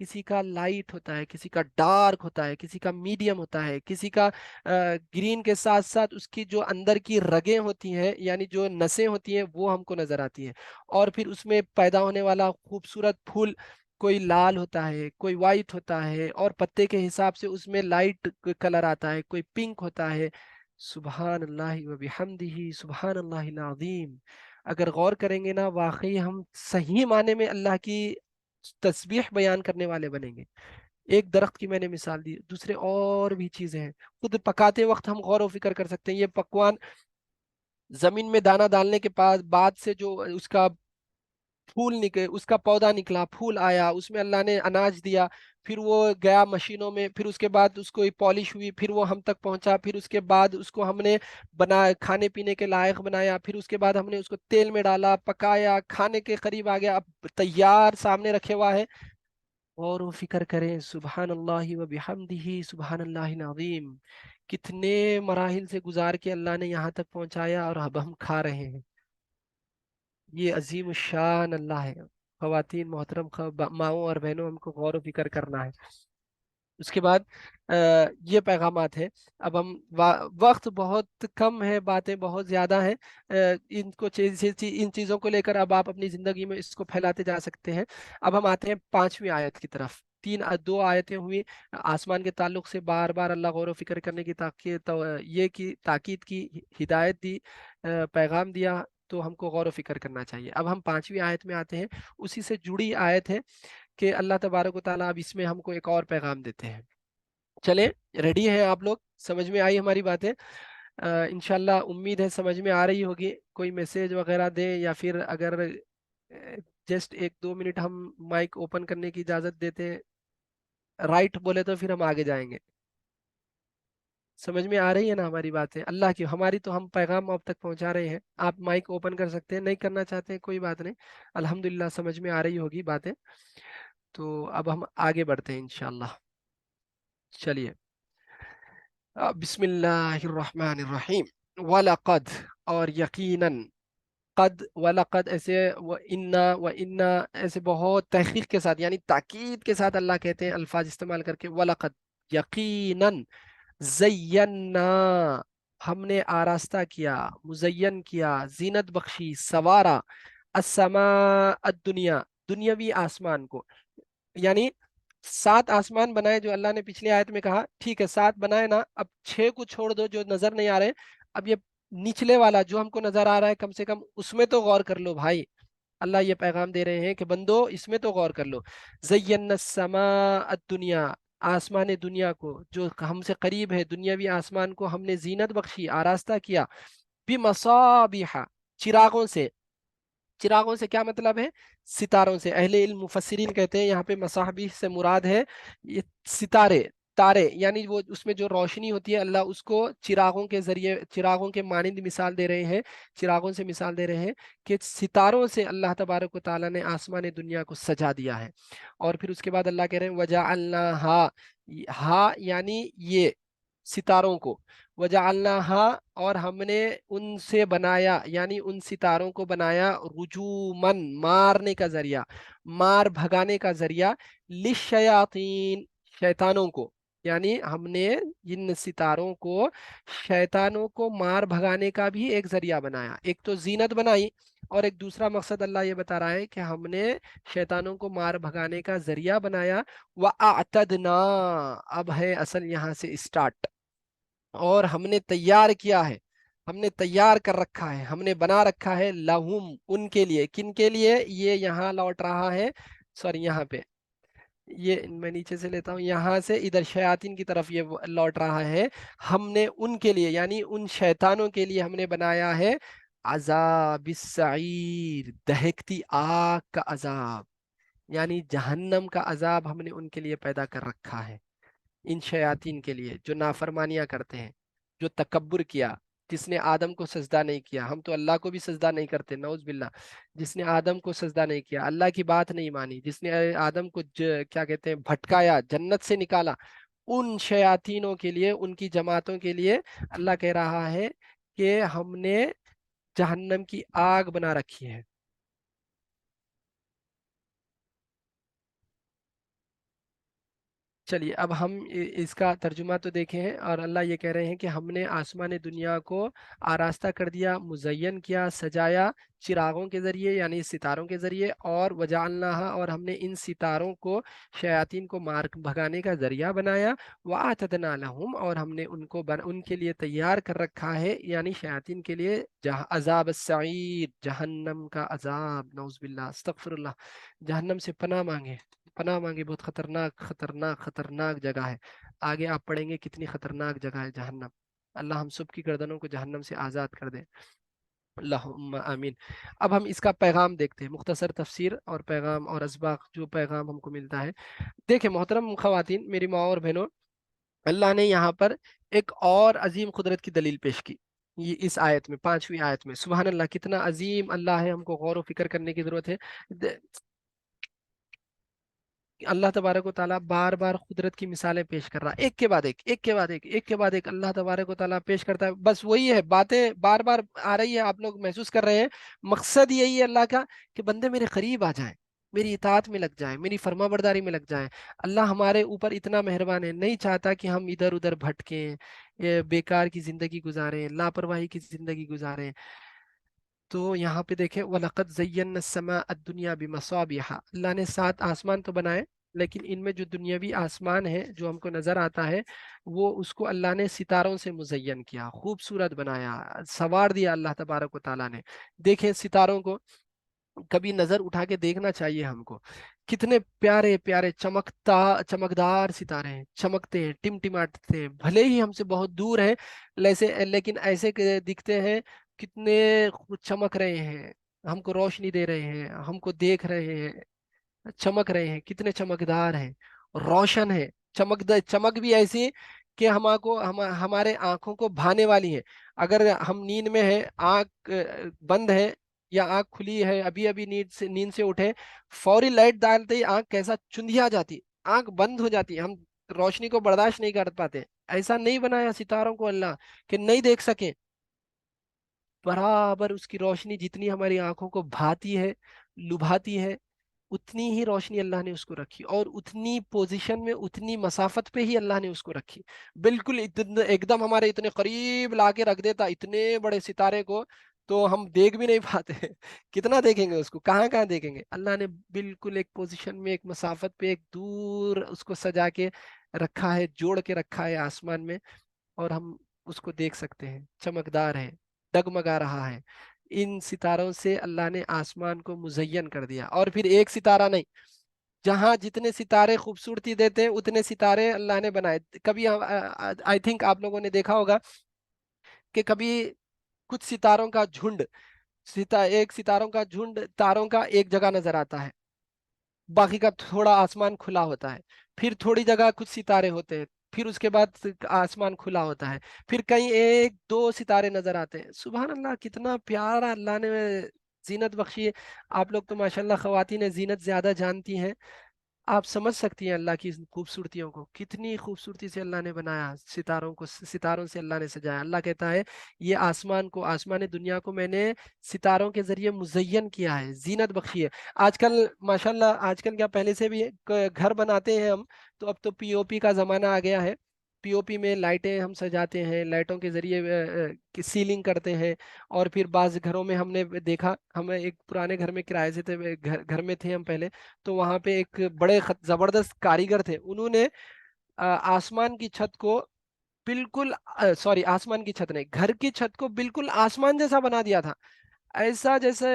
کسی کا لائٹ ہوتا ہے، کسی کا ڈارک ہوتا ہے، کسی کا میڈیم ہوتا ہے، کسی کا گرین کے ساتھ ساتھ اس کی جو اندر کی رگیں ہوتی ہیں یعنی جو نسیں ہوتی ہیں وہ ہم کو نظر آتی ہیں، اور پھر اس میں پیدا ہونے والا خوبصورت پھول کوئی لال ہوتا ہے، کوئی وائٹ ہوتا ہے، اور پتے کے حساب سے اس میں لائٹ کلر آتا ہے، کوئی پنک ہوتا ہے۔ سبحان اللہ و بحمدہ سبحان اللہ العظیم۔ اگر غور کریں گے نا، واقعی ہم صحیح معنی میں اللہ کی تسبیح بیان کرنے والے بنیں گے۔ ایک درخت کی میں نے مثال دی، دوسرے اور بھی چیزیں ہیں، خود پکاتے وقت ہم غور و فکر کر سکتے ہیں۔ یہ پکوان زمین میں دانہ ڈالنے کے بعد سے جو اس کا پھول نکلے، اس کا پودا نکلا، پھول آیا، اس میں اللہ نے اناج دیا، پھر وہ گیا مشینوں میں، پھر اس کے بعد اس کو پالش ہوئی، پھر وہ ہم تک پہنچا، پھر اس کے بعد اس کو ہم نے کھانے پینے کے لائق بنایا، پھر اس کے بعد ہم نے اس کو تیل میں ڈالا، پکایا، کھانے کے قریب آ گیا، اب تیار سامنے رکھے ہوا ہے۔ اور وہ فکر کریں، سبحان اللہ و بحمدہ سبحان اللہ العظیم، کتنے مراحل سے گزار کے اللہ نے یہاں تک پہنچایا اور اب ہم کھا رہے ہیں۔ یہ عظیم الشان اللہ ہے۔ خواتین محترم ماؤں اور بہنوں، ہم کو غور و فکر کرنا ہے۔ اس کے بعد یہ پیغامات ہیں۔ اب ہم وقت بہت کم ہے، باتیں بہت زیادہ ہیں، ان چیزوں کو لے کر اب آپ اپنی زندگی میں اس کو پھیلاتے جا سکتے ہیں۔ اب ہم آتے ہیں 5ویں آیت کی طرف۔ دو آیتیں ہوئی آسمان کے تعلق سے، بار بار اللہ غور و فکر کرنے کی تاکید کی، ہدایت دی، پیغام دیا، تو ہم کو غور و فکر کرنا چاہیے۔ اب ہم 5ویں آیت میں آتے ہیں، اسی سے جڑی آیت ہے کہ اللہ تبارک و تعالیٰ اب اس میں ہم کو ایک اور پیغام دیتے ہیں۔ چلیں، ریڈی ہیں آپ لوگ؟ سمجھ میں آئی ہماری باتیں؟ انشاءاللہ امید ہے سمجھ میں آ رہی ہوگی۔ کوئی میسیج وغیرہ دیں، یا پھر اگر جسٹ 1-2 منٹ ہم مائک اوپن کرنے کی اجازت دیتے ہیں، رائٹ بولے تو پھر ہم آگے جائیں گے۔ سمجھ میں آ رہی ہے نا ہماری باتیں؟ اللہ کی ہماری تو ہم پیغام آپ تک پہنچا رہے ہیں، آپ مائک اوپن کر سکتے ہیں، نہیں کرنا چاہتے ہیں کوئی بات نہیں، الحمدللہ سمجھ میں آ رہی ہوگی باتیں۔ تو اب ہم آگے بڑھتے ہیں انشاءاللہ۔ چلیے، بسم اللہ الرحمن الرحیم۔ وَلَقَدْ، اور یقیناً، قد وَلَقَدْ ایسے و انا ایسے بہت تحقیق کے ساتھ یعنی تاکید کے ساتھ اللہ کہتے ہیں الفاظ استعمال کر کے، وَلَقَدْ یقیناً، زینا ہم نے آراستہ کیا، مزین کیا، زینت بخشی، سوارا، السماء الدنیا، دنیاوی آسمان کو، یعنی 7 آسمان بنائے جو اللہ نے پچھلی آیت میں کہا، ٹھیک ہے 7 بنائے نا، اب 6 کو چھوڑ دو جو نظر نہیں آ رہے، اب یہ نچلے والا جو ہم کو نظر آ رہا ہے کم سے کم اس میں تو غور کر لو بھائی۔ اللہ یہ پیغام دے رہے ہیں کہ بندو اس میں تو غور کر لو۔ زینا السماء الدنیا، آسمان دنیا کو جو ہم سے قریب ہے، دنیاوی آسمان کو ہم نے زینت بخشی، آراستہ کیا، بمصابیح، چراغوں سے۔ چراغوں سے کیا مطلب ہے؟ ستاروں سے۔ اہل علم مفسرین کہتے ہیں یہاں پہ مصابیح سے مراد ہے یہ ستارے، تارے، یعنی وہ اس میں جو روشنی ہوتی ہے اللہ اس کو چراغوں کے ذریعے، چراغوں کے مانند مثال دے رہے ہیں، چراغوں سے مثال دے رہے ہیں کہ ستاروں سے اللہ تبارک و تعالیٰ نے آسمان دنیا کو سجا دیا ہے۔ اور پھر اس کے بعد اللہ کہہ رہے ہیں وَجَعَلْنَاهَا، ہا یعنی یہ ستاروں کو، وَجَعَلْنَاهَا اور ہم نے ان سے بنایا، یعنی ان ستاروں کو بنایا، رجومن مارنے کا ذریعہ، مار بھگانے کا ذریعہ، للشیاطین شیطانوں کو، یعنی ہم نے ان ستاروں کو شیطانوں کو مار بھگانے کا بھی ایک ذریعہ بنایا۔ ایک تو زینت بنائی، اور ایک دوسرا مقصد اللہ یہ بتا رہا ہے کہ ہم نے شیطانوں کو مار بھگانے کا ذریعہ بنایا۔ وَأَعْتَدْنَا، اب ہے اصل یہاں سے اسٹارٹ، اور ہم نے تیار کیا ہے، ہم نے تیار کر رکھا ہے، ہم نے بنا رکھا ہے، لہم ان کے لیے، کن کے لیے؟ یہ یہاں لوٹ رہا ہے، سوری یہاں پہ، یہ میں نیچے سے لیتا ہوں، یہاں سے ادھر شیاطین کی طرف یہ لوٹ رہا ہے۔ ہم نے ان کے لیے یعنی ان شیطانوں کے لیے ہم نے بنایا ہے عذاب السعیر، دہکتی آگ کا عذاب، یعنی جہنم کا عذاب ہم نے ان کے لیے پیدا کر رکھا ہے، ان شیاطین کے لیے جو نافرمانیاں کرتے ہیں، جو تکبر کیا، جس نے آدم کو سجدہ نہیں کیا، ہم تو اللہ کو بھی سجدہ نہیں کرتے نعوذ باللہ، جس نے آدم کو سجدہ نہیں کیا، اللہ کی بات نہیں مانی، جس نے آدم کو کیا کہتے ہیں بھٹکایا، جنت سے نکالا، ان شیاطینوں کے لیے، ان کی جماعتوں کے لیے اللہ کہہ رہا ہے کہ ہم نے جہنم کی آگ بنا رکھی ہے۔ چلیے اب ہم اس کا ترجمہ تو دیکھے ہیں، اور اللہ یہ کہہ رہے ہیں کہ ہم نے آسمان دنیا کو آراستہ کر دیا، مزین کیا، سجایا چراغوں کے ذریعے یعنی ستاروں کے ذریعے، اور وجعلناہا اور ہم نے ان ستاروں کو شیاطین کو مار بھگانے کا ذریعہ بنایا، وَأَعْتَدْنَا لَهُمْ اور ہم نے ان کے لیے تیار کر رکھا ہے یعنی شیاطین کے لیے عذاب السعیر، جہنم کا عذاب، نعوذ باللہ استغفر اللہ، جہنم سے پناہ مانگے، پناہ مانگے، بہت خطرناک خطرناک خطرناک جگہ ہے۔ آگے آپ پڑھیں گے کتنی خطرناک جگہ ہے جہنم۔ اللہ ہم سب کی گردنوں کو جہنم سے آزاد کر دے، اللہم آمین۔ اب ہم اس کا پیغام دیکھتے ہیں، مختصر تفسیر اور پیغام اور اسباق جو پیغام ہم کو ملتا ہے۔ دیکھیں محترم خواتین، میری ماں اور بہنوں، اللہ نے یہاں پر ایک اور عظیم قدرت کی دلیل پیش کی، یہ اس آیت میں، 5ویں آیت میں۔ سبحان اللہ، کتنا عظیم اللہ ہے، ہم کو غور و فکر کرنے کی ضرورت ہے۔ اللہ تبارک و تعالیٰ بار بار قدرت کی مثالیں پیش کر رہا ہے، ایک کے بعد ایک، ایک کے بعد ایک، ایک کے بعد ایک، اللہ تبارک و تعالیٰ پیش کرتا ہے۔ بس وہی ہے، باتیں بار بار آ رہی ہے، آپ لوگ محسوس کر رہے ہیں، مقصد یہی ہے اللہ کا کہ بندے میرے قریب آ جائیں، میری اطاعت میں لگ جائیں، میری فرما برداری میں لگ جائیں۔ اللہ ہمارے اوپر اتنا مہربان ہے، نہیں چاہتا کہ ہم ادھر ادھر بھٹکیں، بیکار کی زندگی گزاریں، لاپرواہی کی زندگی گزاریں۔ تو یہاں پہ دیکھیں وَلَقَدْ زَيَّنَّا السَّمَاءَ الدُّنْيَا بِمَصَابِيحَ، اللہ نے 7 آسمان تو بنائے، لیکن ان میں جو دنیاوی آسمان ہے جو ہم کو نظر آتا ہے، وہ اس کو اللہ نے ستاروں سے مزین کیا، خوبصورت بنایا، سنوار دیا اللہ تبارک و تعالیٰ نے۔ دیکھیں ستاروں کو کبھی نظر اٹھا کے دیکھنا چاہیے ہم کو، کتنے پیارے پیارے چمکدار ستارے ہیں، چمکتے ہیں، ٹمٹماتے ہیں، بھلے ہی ہم سے بہت دور ہیں، لیکن ایسے دکھتے ہیں، کتنے چمک رہے ہیں، ہم کو روشنی دے رہے ہیں، ہم کو دیکھ رہے ہیں، چمک رہے ہیں، کتنے چمکدار ہیں، روشن ہے، چمک بھی ایسی کہ ہمارے آنکھوں کو بھانے والی ہے۔ اگر ہم نیند میں ہیں، آنکھ بند ہے یا آنکھ کھلی ہے، ابھی ابھی نیند سے اٹھے، فوری لائٹ ڈالتے ہی آنکھ کیسا چندھیا جاتی، آنکھ بند ہو جاتی، ہم روشنی کو برداشت نہیں کر پاتے۔ ایسا نہیں بنایا ستاروں کو اللہ کہ نہیں دیکھ سکیں، برابر اس کی روشنی جتنی ہماری آنکھوں کو بھاتی ہے، لبھاتی ہے، اتنی ہی روشنی اللہ نے اس کو رکھی، اور اتنی پوزیشن میں، اتنی مسافت پہ ہی اللہ نے اس کو رکھی، بالکل ایک دم ہمارے اتنے قریب لا کے رکھ دیتا اتنے بڑے ستارے کو، تو ہم دیکھ بھی نہیں پاتے کتنا دیکھیں گے اس کو، کہاں کہاں دیکھیں گے؟ اللہ نے بالکل ایک پوزیشن میں، ایک مسافت پہ، ایک دور اس کو سجا کے رکھا ہے، جوڑ کے رکھا ہے آسمان میں، اور ہم اس کو دیکھ سکتے ہیں، چمکدار ہے، ڈگمگا رہا ہے۔ ان ستاروں سے اللہ نے آسمان کو مزین کر دیا، اور پھر ایک ستارہ نہیں، جہاں جتنے ستارے خوبصورتی دیتے ہیں اتنے ستارے اللہ نے بنائے۔ کبھی آئی تھنک آپ لوگوں نے دیکھا ہوگا کہ کبھی کچھ ستاروں کا جھنڈ، ایک ستاروں کا جھنڈ تاروں کا ایک جگہ نظر آتا ہے، باقی کا تھوڑا آسمان کھلا ہوتا ہے، پھر تھوڑی جگہ کچھ ستارے ہوتے ہیں، پھر اس کے بعد آسمان کھلا ہوتا ہے، پھر کہیں ایک دو ستارے نظر آتے ہیں۔ سبحان اللہ، کتنا پیارا اللہ نے زینت بخشی ہے۔ آپ لوگ تو ماشاءاللہ خواتین زینت زیادہ جانتی ہیں، آپ سمجھ سکتی ہیں اللہ کی خوبصورتیوں کو، کتنی خوبصورتی سے اللہ نے بنایا ستاروں کو، ستاروں سے اللہ نے سجایا۔ اللہ کہتا ہے یہ آسمان دنیا کو میں نے ستاروں کے ذریعے مزین کیا ہے، زینت بخشی ہے۔ آج کل ماشاءاللہ، آج کل کیا پہلے سے بھی ہے، گھر بناتے ہیں ہم تو اب تو پی او پی کا زمانہ آ گیا ہے، پی او پی میں لائٹیں ہم سجاتے ہیں، لائٹوں کے ذریعے سیلنگ کرتے ہیں، اور پھر بعض گھروں میں ہم نے دیکھا، ہم ایک پرانے گھر میں کرائے سے تھے، گھر میں تھے ہم پہلے، تو وہاں پہ ایک بڑے زبردست کاریگر تھے، انہوں نے آسمان کی چھت کو بالکل، سوری آسمان کی چھت نہیں، گھر کی چھت کو بالکل آسمان جیسا بنا دیا تھا، ایسا جیسے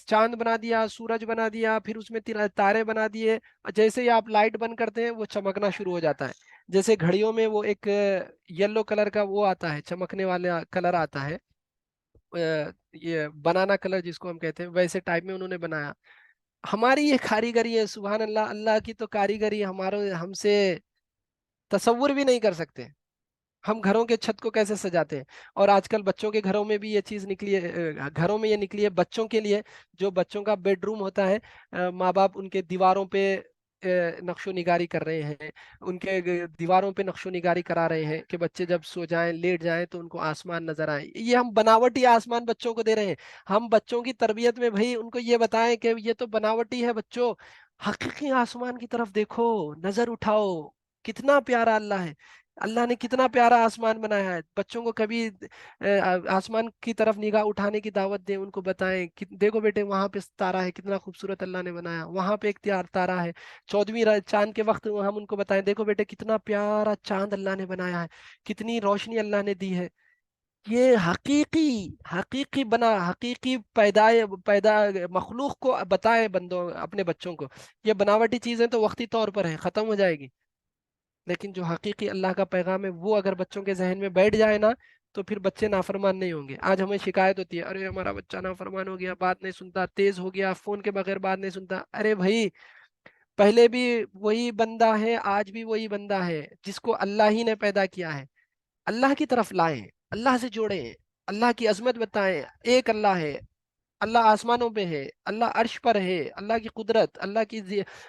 چاند بنا دیا، سورج بنا دیا، پھر اس میں تارے بنا دیے، جیسے ہی آپ لائٹ بند کرتے ہیں وہ چمکنا شروع ہو جاتا ہے، جیسے گھڑیوں میں وہ ایک یلو کلر کا وہ آتا ہے، چمکنے والا کلر آتا ہے، یہ بنانا کلر جس کو ہم کہتے ہیں، ویسے ٹائپ میں انہوں نے بنایا۔ ہماری یہ کاریگری ہے، سبحان اللہ، اللہ کی تو کاریگری ہم سے تصور بھی نہیں کر سکتے، ہم گھروں کے چھت کو کیسے سجاتے ہیں۔ اور آج کل بچوں کے گھروں میں بھی یہ چیز نکلی ہے، گھروں میں یہ نکلی ہے بچوں کے لیے، جو بچوں کا بیڈ روم ہوتا ہے، ماں باپ ان کے دیواروں پہ نقش و نگاری کر رہے ہیں، ان کے دیواروں پہ نقش و نگاری کرا رہے ہیں کہ بچے جب سو جائیں، لیٹ جائیں تو ان کو آسمان نظر آئے، یہ ہم بناوٹی آسمان بچوں کو دے رہے ہیں۔ ہم بچوں کی تربیت میں بھائی ان کو یہ بتائیں کہ یہ تو بناوٹی ہے، بچوں حقیقی آسمان کی طرف دیکھو، نظر اٹھاؤ، کتنا پیارا اللہ ہے. اللہ نے کتنا پیارا آسمان بنایا ہے. بچوں کو کبھی آسمان کی طرف نگاہ اٹھانے کی دعوت دیں, ان کو بتائیں کہ دیکھو بیٹے وہاں پہ تارا ہے, کتنا خوبصورت اللہ نے بنایا, وہاں پہ ایک تارا ہے. 14ویں چاند کے وقت ہم ان کو بتائیں دیکھو بیٹے کتنا پیارا چاند اللہ نے بنایا ہے, کتنی روشنی اللہ نے دی ہے. یہ حقیقی حقیقی حقیقی پیدا مخلوق کو بتائیں بندوں اپنے بچوں کو. یہ بناوٹی چیزیں تو وقتی طور پر ہے, ختم ہو جائے گی, لیکن جو حقیقی اللہ کا پیغام ہے وہ اگر بچوں کے ذہن میں بیٹھ جائے نا تو پھر بچے نافرمان نہیں ہوں گے. آج ہمیں شکایت ہوتی ہے, ارے ہمارا بچہ نافرمان ہو گیا, بات نہیں سنتا, تیز ہو گیا, فون کے بغیر بات نہیں سنتا. ارے بھائی, پہلے بھی وہی بندہ ہے, آج بھی وہی بندہ ہے جس کو اللہ ہی نے پیدا کیا ہے. اللہ کی طرف لائیں, اللہ سے جوڑیں, اللہ کی عظمت بتائیں. ایک اللہ ہے, اللہ آسمانوں پہ ہے, اللہ عرش پر ہے, اللہ کی قدرت, اللہ کی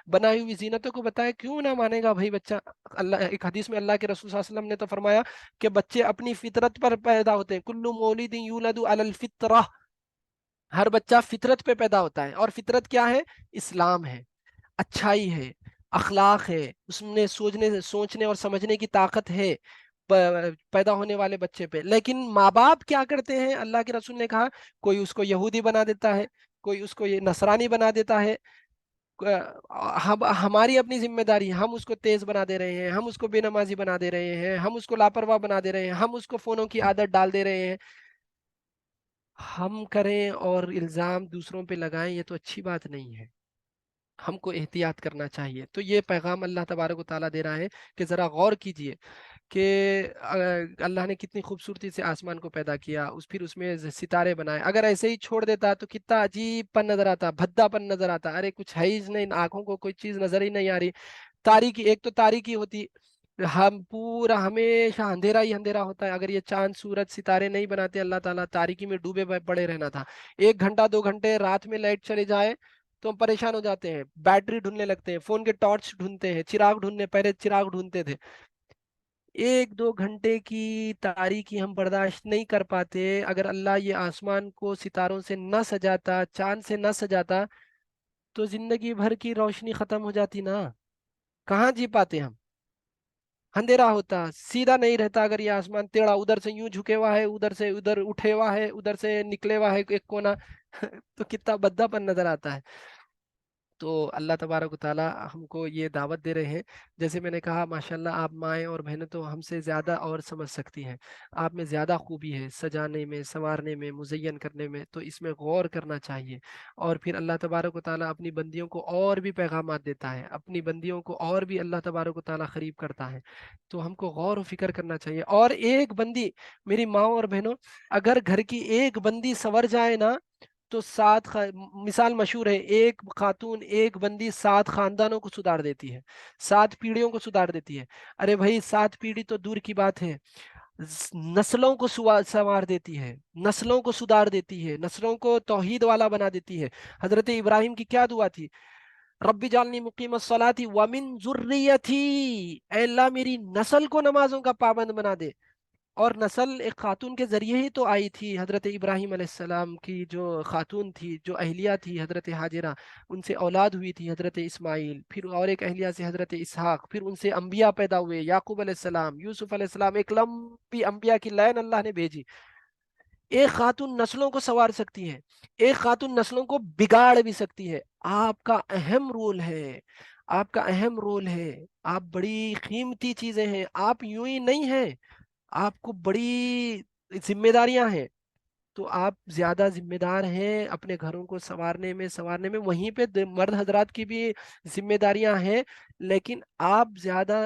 بنائی ہوئی زینتوں کو بتائے. کیوں نہ مانے گا بھائی بچہ؟ اللہ ایک حدیث میں اللہ کے رسول صلی اللہ علیہ وسلم نے تو فرمایا کہ بچے اپنی فطرت پر پیدا ہوتے ہیں. کل مولود یولد علی الفطرہ, ہر بچہ فطرت پہ پیدا ہوتا ہے. اور فطرت کیا ہے؟ اسلام ہے, اچھائی ہے, اخلاق ہے, اس میں سوچنے اور سمجھنے کی طاقت ہے پیدا ہونے والے بچے پہ. لیکن ماں باپ کیا کرتے ہیں؟ اللہ کے رسول نے کہا کوئی اس کو یہودی بنا دیتا ہے, کوئی اس کو یہ نصرانی بنا دیتا ہے. ہماری اپنی ذمہ داری, ہم اس کو تیز بنا دے رہے ہیں, ہم اس کو بے نمازی بنا دے رہے ہیں, ہم اس کو لاپرواہ بنا دے رہے ہیں, ہم اس کو فونوں کی عادت ڈال دے رہے ہیں. ہم کریں اور الزام دوسروں پہ لگائیں, یہ تو اچھی بات نہیں ہے. ہم کو احتیاط کرنا چاہیے. تو یہ پیغام اللہ تبارک و تعالیٰ دے رہا ہے کہ ذرا غور کیجئے کہ اللہ نے کتنی خوبصورتی سے آسمان کو پیدا کیا, پھر اس میں ستارے بنائے. اگر ایسے ہی چھوڑ دیتا تو کتنا عجیب پن نظر آتا, بھدا پن نظر آتا. ارے کچھ ہے ہی نہیں, آنکھوں کو کوئی چیز نظر ہی نہیں آ رہی. تاریکی, ایک تو تاریکی ہوتی, ہم پورا ہمیشہ اندھیرا ہی اندھیرا ہوتا ہے. اگر یہ چاند سورج ستارے نہیں بناتے اللہ تعالیٰ, تاریکی میں ڈوبے پڑے رہنا تھا. 1 گھنٹہ 2 گھنٹے رات میں لائٹ چلے جائے تو ہم پریشان ہو جاتے ہیں, بیٹری ڈھونڈنے لگتے ہیں, فون کے ٹارچ ڈھونڈتے ہیں, چراغ ڈھونڈنے, پہلے چراغ ڈھونڈتے تھے. 1 2 گھنٹے کی تاریکی ہم برداشت نہیں کر پاتے. اگر اللہ یہ آسمان کو ستاروں سے نہ سجاتا, چاند سے نہ سجاتا, تو زندگی بھر کی روشنی ختم ہو جاتی نا. کہاں جی پاتے ہم؟ اندھیرا ہوتا, سیدھا نہیں رہتا. اگر یہ آسمان ٹیڑھا, ادھر سے یوں جھکے ہوا ہے, ادھر سے ادھر اٹھے ہوا ہے, ادھر سے نکلے ہوا ہے ایک کونا, تو کتنا بدا پن نظر آتا ہے. تو اللہ تبارک و تعالیٰ ہم کو یہ دعوت دے رہے ہیں. جیسے میں نے کہا ماشاءاللہ آپ مائیں اور بہنیں تو ہم سے زیادہ اور سمجھ سکتی ہیں. آپ میں زیادہ خوبی ہے سجانے میں, سنوارنے میں, مزین کرنے میں, تو اس میں غور کرنا چاہیے. اور پھر اللہ تبارک و تعالیٰ اپنی بندیوں کو اور بھی پیغامات دیتا ہے, اپنی بندیوں کو اور بھی اللہ تبارک و تعالیٰ قریب کرتا ہے. تو ہم کو غور و فکر کرنا چاہیے. اور ایک بندی, میری ماں اور بہنوں, اگر گھر کی ایک بندی سنور جائے نا تو مثال مشہور ہے, ایک خاتون ایک بندی 7 خاندانوں کو سدھار دیتی ہے, 7 پیڑھیوں کو سدھار دیتی ہے. ارے بھائی 7 پیڑھی تو دور کی بات ہے, نسلوں کو سنوار دیتی ہے, نسلوں کو سدھار دیتی ہے, نسلوں کو توحید والا بنا دیتی ہے. حضرت ابراہیم کی کیا دعا تھی؟ رب جعلنی مقیم الصلاۃ ومن ذریتی, اے اللہ میری نسل کو نمازوں کا پابند بنا دے. اور نسل ایک خاتون کے ذریعے ہی تو آئی تھی. حضرت ابراہیم علیہ السلام کی جو خاتون تھی, جو اہلیہ تھی حضرت حاجرہ, ان سے اولاد ہوئی تھی حضرت اسماعیل, پھر اور ایک اہلیہ سے حضرت اسحاق, پھر ان سے انبیاء پیدا ہوئے, یعقوب علیہ السلام, یوسف علیہ السلام, ایک لمبی انبیاء کی لائن اللہ نے بھیجی. ایک خاتون نسلوں کو سنوار سکتی ہے, ایک خاتون نسلوں کو بگاڑ بھی سکتی ہے. آپ کا اہم رول ہے, آپ کا اہم رول ہے. آپ بڑی قیمتی چیزیں ہیں, آپ یوں ہی نہیں ہیں, آپ کو بڑی ذمہ داریاں ہیں. تو آپ زیادہ ذمہ دار ہیں اپنے گھروں کو سنوارنے میں. وہیں پہ مرد حضرات کی بھی ذمہ داریاں ہیں, لیکن آپ زیادہ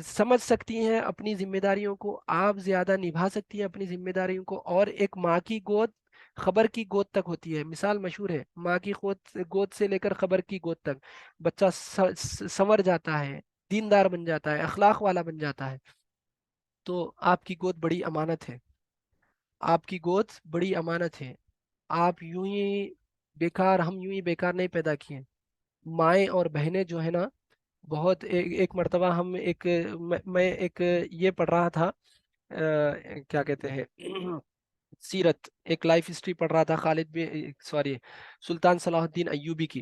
سمجھ سکتی ہیں اپنی ذمہ داریوں کو, آپ زیادہ نبھا سکتی ہیں اپنی ذمہ داریوں کو. اور ایک ماں کی گود خبر کی گود تک ہوتی ہے. مثال مشہور ہے, ماں کی گود سے لے کر خبر کی گود تک بچہ سنور جاتا ہے, دیندار بن جاتا ہے, اخلاق والا بن جاتا ہے. تو آپ کی گود بڑی امانت ہے, آپ کی گود بڑی امانت ہے. آپ یوں ہی ہم یوں ہی بیکار نہیں پیدا کیے. مائیں اور بہنیں جو ہے نا, بہت ایک مرتبہ ہم میں ایک یہ پڑھ رہا تھا, کیا کہتے ہیں, سیرت, ایک لائف ہسٹری پڑھ رہا تھا خالد بھی سوری سلطان صلاح الدین ایوبی کی.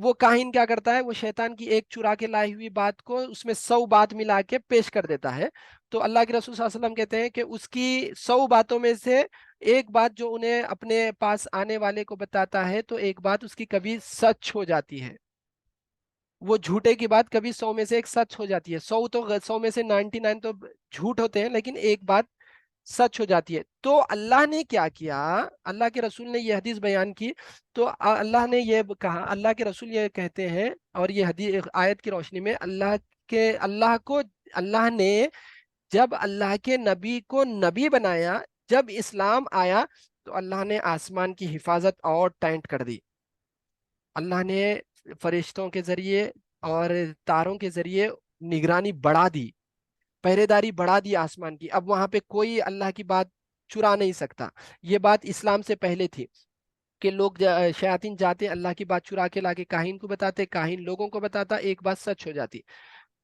وہ کاہن کیا کرتا ہے، وہ شیطان کی ایک چرا کے لائی ہوئی بات کو اس میں 100 بات ملا کے پیش کر دیتا ہے. تو اللہ کے رسول صلی اللہ علیہ وسلم کہتے ہیں کہ اس کی 100 باتوں میں سے ایک بات جو انہیں اپنے پاس آنے والے کو بتاتا ہے تو ایک بات اس کی کبھی سچ ہو جاتی ہے. وہ جھوٹے کی بات کبھی 100 میں سے ایک سچ ہو جاتی ہے. 100 میں سے 99 تو جھوٹ ہوتے ہیں، لیکن ایک بات سچ ہو جاتی ہے. تو اللہ نے کیا کیا، اللہ کے رسول نے یہ حدیث بیان کی. تو اللہ نے یہ کہا، اللہ کے رسول یہ کہتے ہیں، اور یہ حدیث آیت کی روشنی میں اللہ نے جب اللہ کے نبی کو نبی بنایا، جب اسلام آیا تو اللہ نے آسمان کی حفاظت اور ٹائٹ کر دی. اللہ نے فرشتوں کے ذریعے اور تاروں کے ذریعے نگرانی بڑھا دی، پہرے داری بڑھا دی آسمان کی. اب وہاں پہ کوئی اللہ کی بات چرا نہیں سکتا. یہ بات اسلام سے پہلے تھی کہ لوگ شیاطین جاتے اللہ کی بات چرا کے لا کے کاہن کو بتاتے، کاہن لوگوں کو بتاتا، ایک بات سچ ہو جاتی.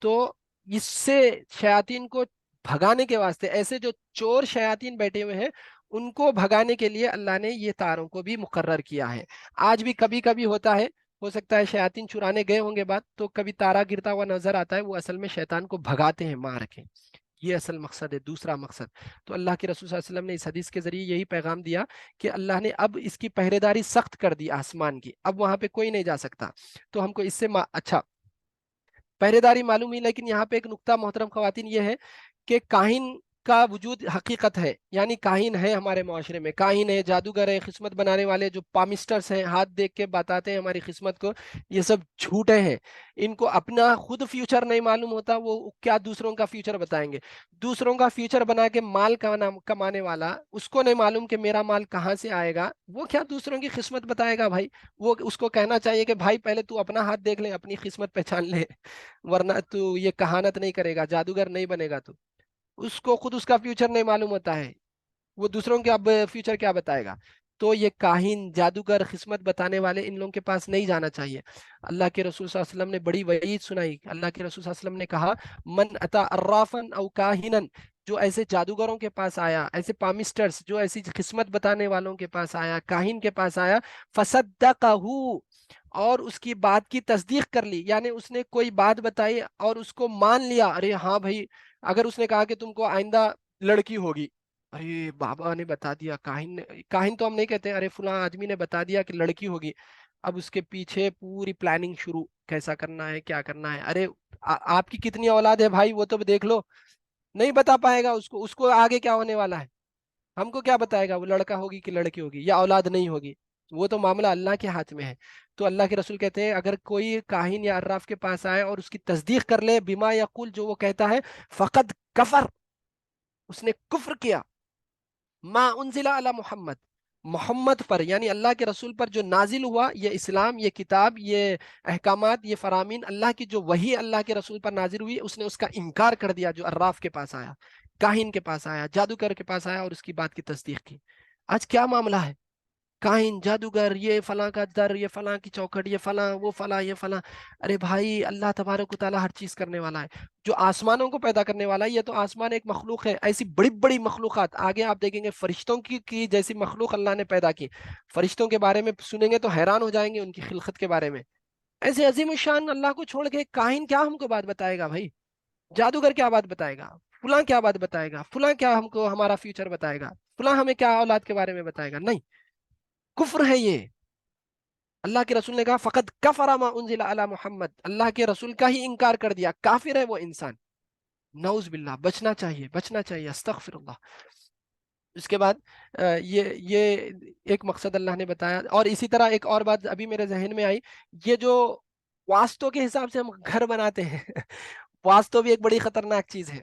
تو اس سے شیاطین کو بھگانے کے واسطے، ایسے جو چور شیاطین بیٹھے ہوئے ہیں ان کو بھگانے کے لیے اللہ نے یہ تاروں کو بھی مقرر کیا ہے. آج بھی کبھی کبھی ہوتا ہے، ہو سکتا ہے شیاطین چرانے گئے ہوں گے بات، تو کبھی تارا گرتا ہوا نظر آتا ہے، وہ اصل میں شیطان کو بھگاتے ہیں مار کے. یہ اصل مقصد ہے. دوسرا مقصد، تو اللہ کے رسول صلی اللہ علیہ وسلم نے اس حدیث کے ذریعے یہی پیغام دیا کہ اللہ نے اب اس کی پہرے داری سخت کر دی آسمان کی، اب وہاں پہ کوئی نہیں جا سکتا. تو ہم کو اس سے اچھا پہرے داری معلوم ہی. لیکن یہاں پہ ایک نقطہ محترم خواتین یہ ہے کہ کاہن کا وجود حقیقت ہے، یعنی کاہن ہے ہمارے معاشرے میں، کاہن ہے، جادوگر ہے، قسمت بنانے والے جو پامسٹرز ہیں، ہاتھ دیکھ کے بتاتے ہیں ہماری قسمت کو، یہ سب جھوٹے ہیں. ان کو اپنا خود فیوچر نہیں معلوم ہوتا، وہ کیا دوسروں کا فیوچر بتائیں گے. دوسروں کا فیوچر بنا کے مال کمانے والا، اس کو نہیں معلوم کہ میرا مال کہاں سے آئے گا، وہ کیا دوسروں کی قسمت بتائے گا بھائی. وہ اس کو کہنا چاہیے کہ بھائی پہلے تو اپنا ہاتھ دیکھ لے، اپنی قسمت پہچان لے، ورنہ تو یہ کہانت نہیں کرے گا، جادوگر نہیں بنے گا. تو اس کو خود اس کا فیوچر نہیں معلوم ہوتا ہے، وہ دوسروں کے اب فیوچر کیا بتائے گا. تو یہ کاہن، جادوگر، قسمت بتانے والے، ان لوگوں کے پاس نہیں جانا چاہیے. اللہ کے رسول صلی اللہ علیہ وسلم نے بڑی وعید سنائی. اللہ کے رسول صلی اللہ علیہ وسلم نے کہا، من اتا عرافن او کاہنن، جو ایسے جادوگروں کے پاس آیا، ایسے پامسٹرز، جو ایسی قسمت بتانے والوں کے پاس آیا، کاہن کے پاس آیا، فصدقہ، اور اس کی بات کی تصدیق کر لی، یعنی اس نے کوئی بات بتائی اور اس کو مان لیا. ارے ہاں بھائی، اگر اس نے کہا کہ تم کو آئندہ لڑکی ہوگی، ارے بابا نے بتا دیا، کاہن تو ہم نہیں کہتے، ارے فلاں آدمی نے بتا دیا کہ لڑکی ہوگی، اب اس کے پیچھے پوری پلاننگ شروع، کیسا کرنا ہے، کیا کرنا ہے. ارے آپ کی کتنی اولاد ہے بھائی، وہ تو دیکھ لو. نہیں بتا پائے گا اس کو آگے کیا ہونے والا ہے. ہم کو کیا بتائے گا وہ لڑکا ہوگی کہ لڑکی ہوگی یا اولاد نہیں ہوگی. وہ تو معاملہ اللہ کے ہاتھ میں ہے. تو اللہ کے رسول کہتے ہیں اگر کوئی کاہن یا عراف کے پاس آئے اور اس کی تصدیق کر لے بما یقول، جو وہ کہتا ہے، فقد کفر، اس نے کفر کیا، ما انزل علی محمد، محمد پر یعنی اللہ کے رسول پر جو نازل ہوا، یہ اسلام، یہ کتاب، یہ احکامات، یہ فرامین، اللہ کی جو وحی اللہ کے رسول پر نازل ہوئی، اس نے اس کا انکار کر دیا. جو عراف کے پاس آیا، کاہن کے پاس آیا، جادوگر کے پاس آیا اور اس کی بات کی تصدیق کی. آج کیا معاملہ ہے، کائن، جادوگر، یہ فلاں کا در، یہ فلاں کی چوکھٹ، یہ فلاں، وہ فلاں، یہ فلاں. ارے بھائی اللہ تبارک و تعالیٰ ہر چیز کرنے والا ہے. جو آسمانوں کو پیدا کرنے والا ہے، یہ تو آسمان ایک مخلوق ہے. ایسی بڑی بڑی مخلوقات آگے آپ دیکھیں گے، فرشتوں کی جیسی مخلوق اللہ نے پیدا کی. فرشتوں کے بارے میں سنیں گے تو حیران ہو جائیں گے، ان کی خلقت کے بارے میں. ایسے عظیم الشان اللہ کو چھوڑ کے کائن کیا ہم کو بات بتائے گا بھائی، جادوگر کیا بات بتائے گا، فلاں کیا بات بتائے گا، فلاں کیا ہم کو ہمارا فیوچر بتائے گا، فلاں ہمیں کیا اولاد کے بارے میں بتائے گا. نہیں، کفر ہے یہ. اللہ کے رسول نے کہا فقط کفر ما انزل علی محمد، اللہ کے رسول کا ہی انکار کر دیا، کافر ہے وہ انسان. نعوذ باللہ، بچنا چاہیے، بچنا چاہیے، استغفر اللہ. اس کے بعد یہ ایک مقصد اللہ نے بتایا. اور اسی طرح ایک اور بات ابھی میرے ذہن میں آئی، یہ جو واسطوں کے حساب سے ہم گھر بناتے ہیں واسطوں بھی ایک بڑی خطرناک چیز ہے.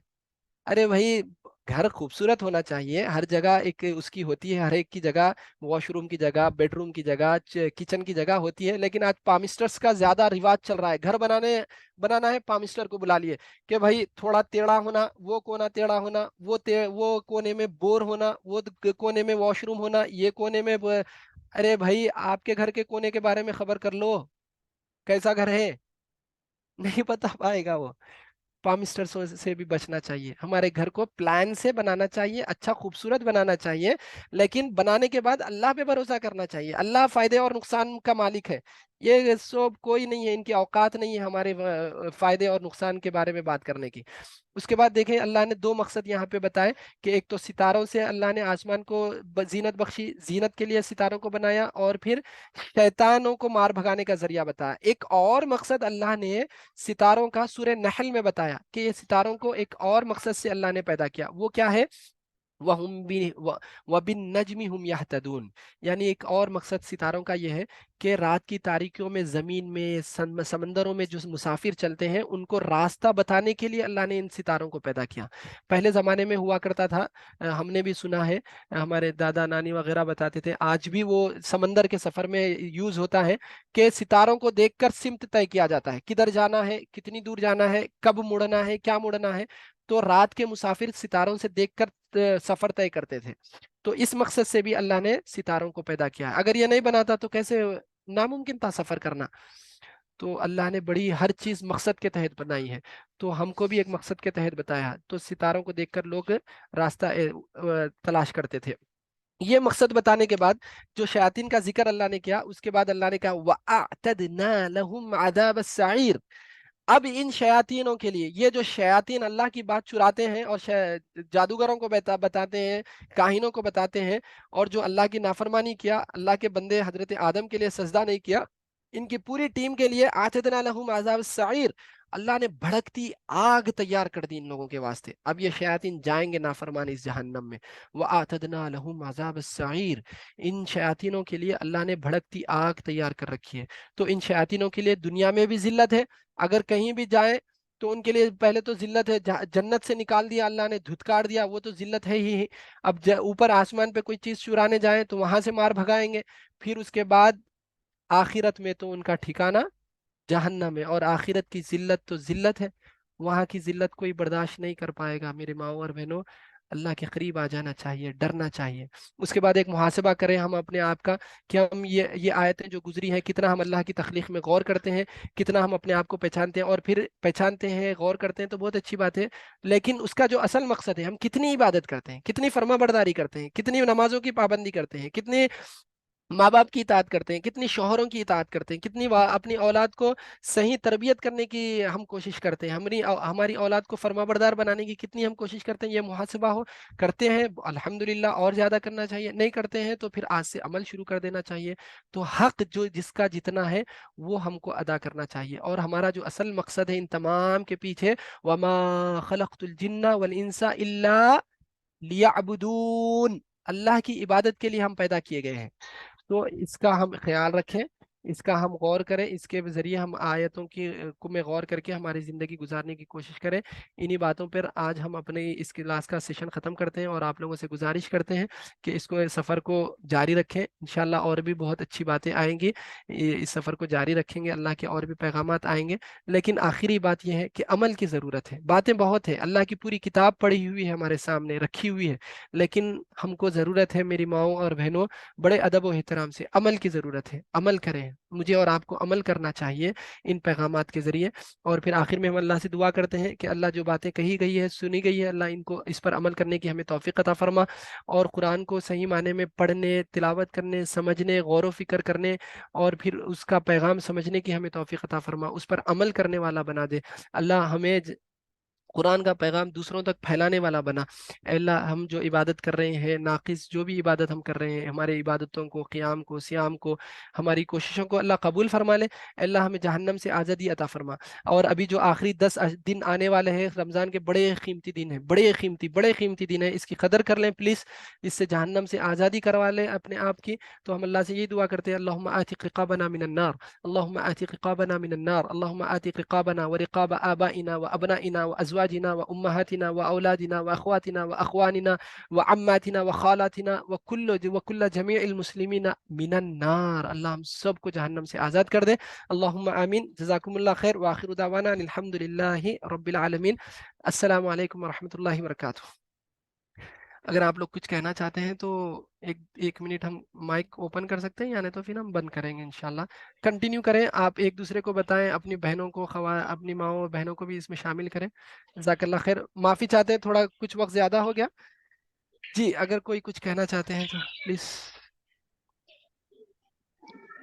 ارے بھائی، گھر خوبصورت ہونا چاہیے، ہر جگہ ایک اس کی ہوتی ہے، ہر ایک کی جگہ، واش روم کی جگہ، بیڈ روم کی جگہ، کچن کی جگہ ہوتی ہے. لیکن آج پامسٹرز کا زیادہ رواج چل رہا ہے. گھر بنانا ہے، پامسٹر کو بلا لیے کہ بھائی تھوڑا ٹیڑھا ہونا، وہ کونا ٹیڑھا ہونا، وہ کونے میں بور ہونا، وہ کونے میں واش روم ہونا، یہ کونے میں ارے بھائی آپ کے گھر کے کونے کے بارے میں خبر کر لو، کیسا گھر ہے نہیں بتا پائے گا وہ. پامسٹر سے بھی بچنا چاہیے. ہمارے گھر کو پلان سے بنانا چاہیے، اچھا خوبصورت بنانا چاہیے، لیکن بنانے کے بعد اللہ پہ بھروسہ کرنا چاہیے. اللہ فائدے اور نقصان کا مالک ہے. یہ سب کوئی نہیں ہے، ان کی اوقات نہیں ہے ہمارے فائدے اور نقصان کے بارے میں بات کرنے کی۔ اس کے بعد دیکھیں اللہ نے دو مقصد یہاں پہ بتائے کہ ایک تو ستاروں سے اللہ نے آسمان کو زینت بخشی، زینت کے لیے ستاروں کو بنایا، اور پھر شیطانوں کو مار بھگانے کا ذریعہ بتایا۔ ایک اور مقصد اللہ نے ستاروں کا سورہ نحل میں بتایا کہ یہ ستاروں کو ایک اور مقصد سے اللہ نے پیدا کیا، وہ کیا ہے؟ وَبِالنَّجْمِ هُمْ يَهْتَدُونَ، یعنی ایک اور مقصد ستاروں کا یہ ہے کہ رات کی تاریکیوں میں، زمین میں، سمندروں میں جو مسافر چلتے ہیں ان کو راستہ بتانے کے لیے اللہ نے ان ستاروں کو پیدا کیا۔ پہلے زمانے میں ہوا کرتا تھا، ہم نے بھی سنا ہے، ہمارے دادا نانی وغیرہ بتاتے تھے، آج بھی وہ سمندر کے سفر میں یوز ہوتا ہے کہ ستاروں کو دیکھ کر سمت طے کیا جاتا ہے، کدھر جانا ہے، کتنی دور جانا ہے، کب مڑنا ہے، کیا مڑنا ہے۔ تو رات کے مسافر ستاروں سے دیکھ کر سفر طے کرتے تھے۔ تو اس مقصد سے بھی اللہ نے ستاروں کو پیدا کیا ہے، اگر یہ نہیں بناتا تو کیسے، ناممکن تھا سفر کرنا۔ تو اللہ نے بڑی ہر چیز مقصد کے تحت بنائی ہے، تو ہم کو بھی ایک مقصد کے تحت بتایا، تو ستاروں کو دیکھ کر لوگ راستہ تلاش کرتے تھے۔ یہ مقصد بتانے کے بعد جو شیاطین کا ذکر اللہ نے کیا، اس کے بعد اللہ نے کہا وَأَعْتَدْنَا لَهُمْ عَذَابَ السَّعِيرِ۔ اب ان شیاطینوں کے لیے، یہ جو شیاطین اللہ کی بات چراتے ہیں اور جادوگروں کو بتاتے ہیں، کاہنوں کو بتاتے ہیں، اور جو اللہ کی نافرمانی کیا، اللہ کے بندے حضرت آدم کے لیے سجدہ نہیں کیا، ان کی پوری ٹیم کے لیے آتدنا لہم عذاب السعیر، اللہ نے بھڑکتی آگ تیار کر دی ان لوگوں کے واسطے۔ اب یہ شیاطین جائیں گے نافرمانی اس جہنم میں، وآتدنا لہم عذاب السعیر، ان شیاطینوں کے لیے اللہ نے بھڑکتی آگ تیار کر رکھی ہے۔ تو ان شیاطینوں کے لیے دنیا میں بھی ذلت ہے، اگر کہیں بھی جائیں تو ان کے لیے پہلے تو ذلت ہے، جنت سے نکال دیا اللہ نے، دھتکار دیا، وہ تو ذلت ہے ہی۔ اب اوپر آسمان پہ کوئی چیز چرانے جائیں تو وہاں سے مار بھگائیں گے، پھر اس کے بعد آخرت میں تو ان کا ٹھکانہ جہنم ہے، اور آخرت کی ذلت تو ذلت ہے، وہاں کی ذلت کوئی برداشت نہیں کر پائے گا۔ میرے ماؤں اور بہنوں، اللہ کے قریب آ جانا چاہیے، ڈرنا چاہیے۔ اس کے بعد ایک محاسبہ کریں ہم اپنے آپ کا کہ ہم یہ آیتیں جو گزری ہیں، کتنا ہم اللہ کی تخلیق میں غور کرتے ہیں، کتنا ہم اپنے آپ کو پہچانتے ہیں، اور پھر پہچانتے ہیں، غور کرتے ہیں تو بہت اچھی بات ہے، لیکن اس کا جو اصل مقصد ہے، ہم کتنی عبادت کرتے ہیں، کتنی فرما برداری کرتے ہیں، کتنی نمازوں کی پابندی کرتے ہیں، کتنی ماں باپ کی اطاعت کرتے ہیں، کتنی شوہروں کی اطاعت کرتے ہیں، کتنی اپنی اولاد کو صحیح تربیت کرنے کی ہم کوشش کرتے ہیں، ہماری اولاد کو فرما بردار بنانے کی کتنی ہم کوشش کرتے ہیں۔ یہ محاسبہ کرتے ہیں الحمدللہ، اور زیادہ کرنا چاہیے، نہیں کرتے ہیں تو پھر آج سے عمل شروع کر دینا چاہیے۔ تو حق جو جس کا جتنا ہے وہ ہم کو ادا کرنا چاہیے، اور ہمارا جو اصل مقصد ہے ان تمام کے پیچھے، وَمَا خَلَقْتُ الْجِنَّ وَالْإِنسَ إِلَّا لِيَعْبُدُونَ، اللہ کی عبادت کے لیے ہم پیدا کیے گئے ہیں۔ تو اس کا ہم خیال رکھیں، اس کا ہم غور کریں، اس کے ذریعے ہم آیتوں کی کو میں غور کر کے ہماری زندگی گزارنے کی کوشش کریں۔ انہی باتوں پر آج ہم اپنے اس کلاس کا سیشن ختم کرتے ہیں، اور آپ لوگوں سے گزارش کرتے ہیں کہ اس سفر کو جاری رکھیں، انشاءاللہ اور بھی بہت اچھی باتیں آئیں گی، اس سفر کو جاری رکھیں گے، اللہ کے اور بھی پیغامات آئیں گے، لیکن آخری بات یہ ہے کہ عمل کی ضرورت ہے۔ باتیں بہت ہیں، اللہ کی پوری کتاب پڑھی ہوئی ہے، ہمارے سامنے رکھی ہوئی ہے، لیکن ہم کو ضرورت ہے میری ماؤں اور بہنوں، بڑے ادب و احترام سے عمل کی ضرورت ہے، عمل کریں، مجھے اور آپ کو عمل کرنا چاہیے ان پیغامات کے ذریعے۔ اور پھر آخر میں ہم اللہ سے دعا کرتے ہیں کہ اللہ جو باتیں کہی گئی ہے، سنی گئی ہے، اللہ ان کو اس پر عمل کرنے کی ہمیں توفیق عطا فرما، اور قرآن کو صحیح معنی میں پڑھنے، تلاوت کرنے، سمجھنے، غور و فکر کرنے، اور پھر اس کا پیغام سمجھنے کی ہمیں توفیق عطا فرما، اس پر عمل کرنے والا بنا دے۔ اللہ ہمیں قرآن کا پیغام دوسروں تک پھیلانے والا بنا۔ اے اللہ، ہم جو عبادت کر رہے ہیں، ناقص جو بھی عبادت ہم کر رہے ہیں، ہمارے عبادتوں کو، قیام کو، سیام کو، ہماری کوششوں کو اللہ قبول فرما لے۔ اے اللہ، ہمیں جہنم سے آزادی عطا فرما۔ اور ابھی جو آخری 10 دن آنے والے ہیں رمضان کے، بڑے قیمتی دن ہیں، بڑے قیمتی دن ہیں، اس کی قدر کر لیں پلیز، اس سے جہنم سے آزادی کروا لیں اپنے آپ کی۔ تو ہم اللہ سے یہی دعا کرتے ہیں، اللہم آتق رقابنا من النار، اللہم آتق رقابنا من النار، اللہم آتق رقابنا ورقاب آبائنا وابنائنا وازواجنا وامہاتنا واولادنا واخواتنا واخواننا وعماتنا وخالاتنا وکل جمیع المسلمین من النار، اللہ ہم سب کو جہنم سے آزاد کر دے۔ اللہم آمین، جزاکم اللہ خیر، وآخر دعوانا ان الحمد للہ رب العالمین۔ السلام علیکم ورحمۃ اللہ وبرکاتہ۔ اگر آپ لوگ کچھ کہنا چاہتے ہیں تو ایک منٹ ہم مائک اوپن کر سکتے ہیں، یا نہیں تو پھر ہم بند کریں گے انشاءاللہ۔ کنٹینیو کریں، آپ ایک دوسرے کو بتائیں، اپنی بہنوں کو، اپنی ماؤں اور بہنوں کو بھی اس میں شامل کریں۔ جزاک اللہ خیر۔ معافی چاہتے ہیں، تھوڑا کچھ وقت زیادہ ہو گیا۔ جی، اگر کوئی کچھ کہنا چاہتے ہیں تو پلیز۔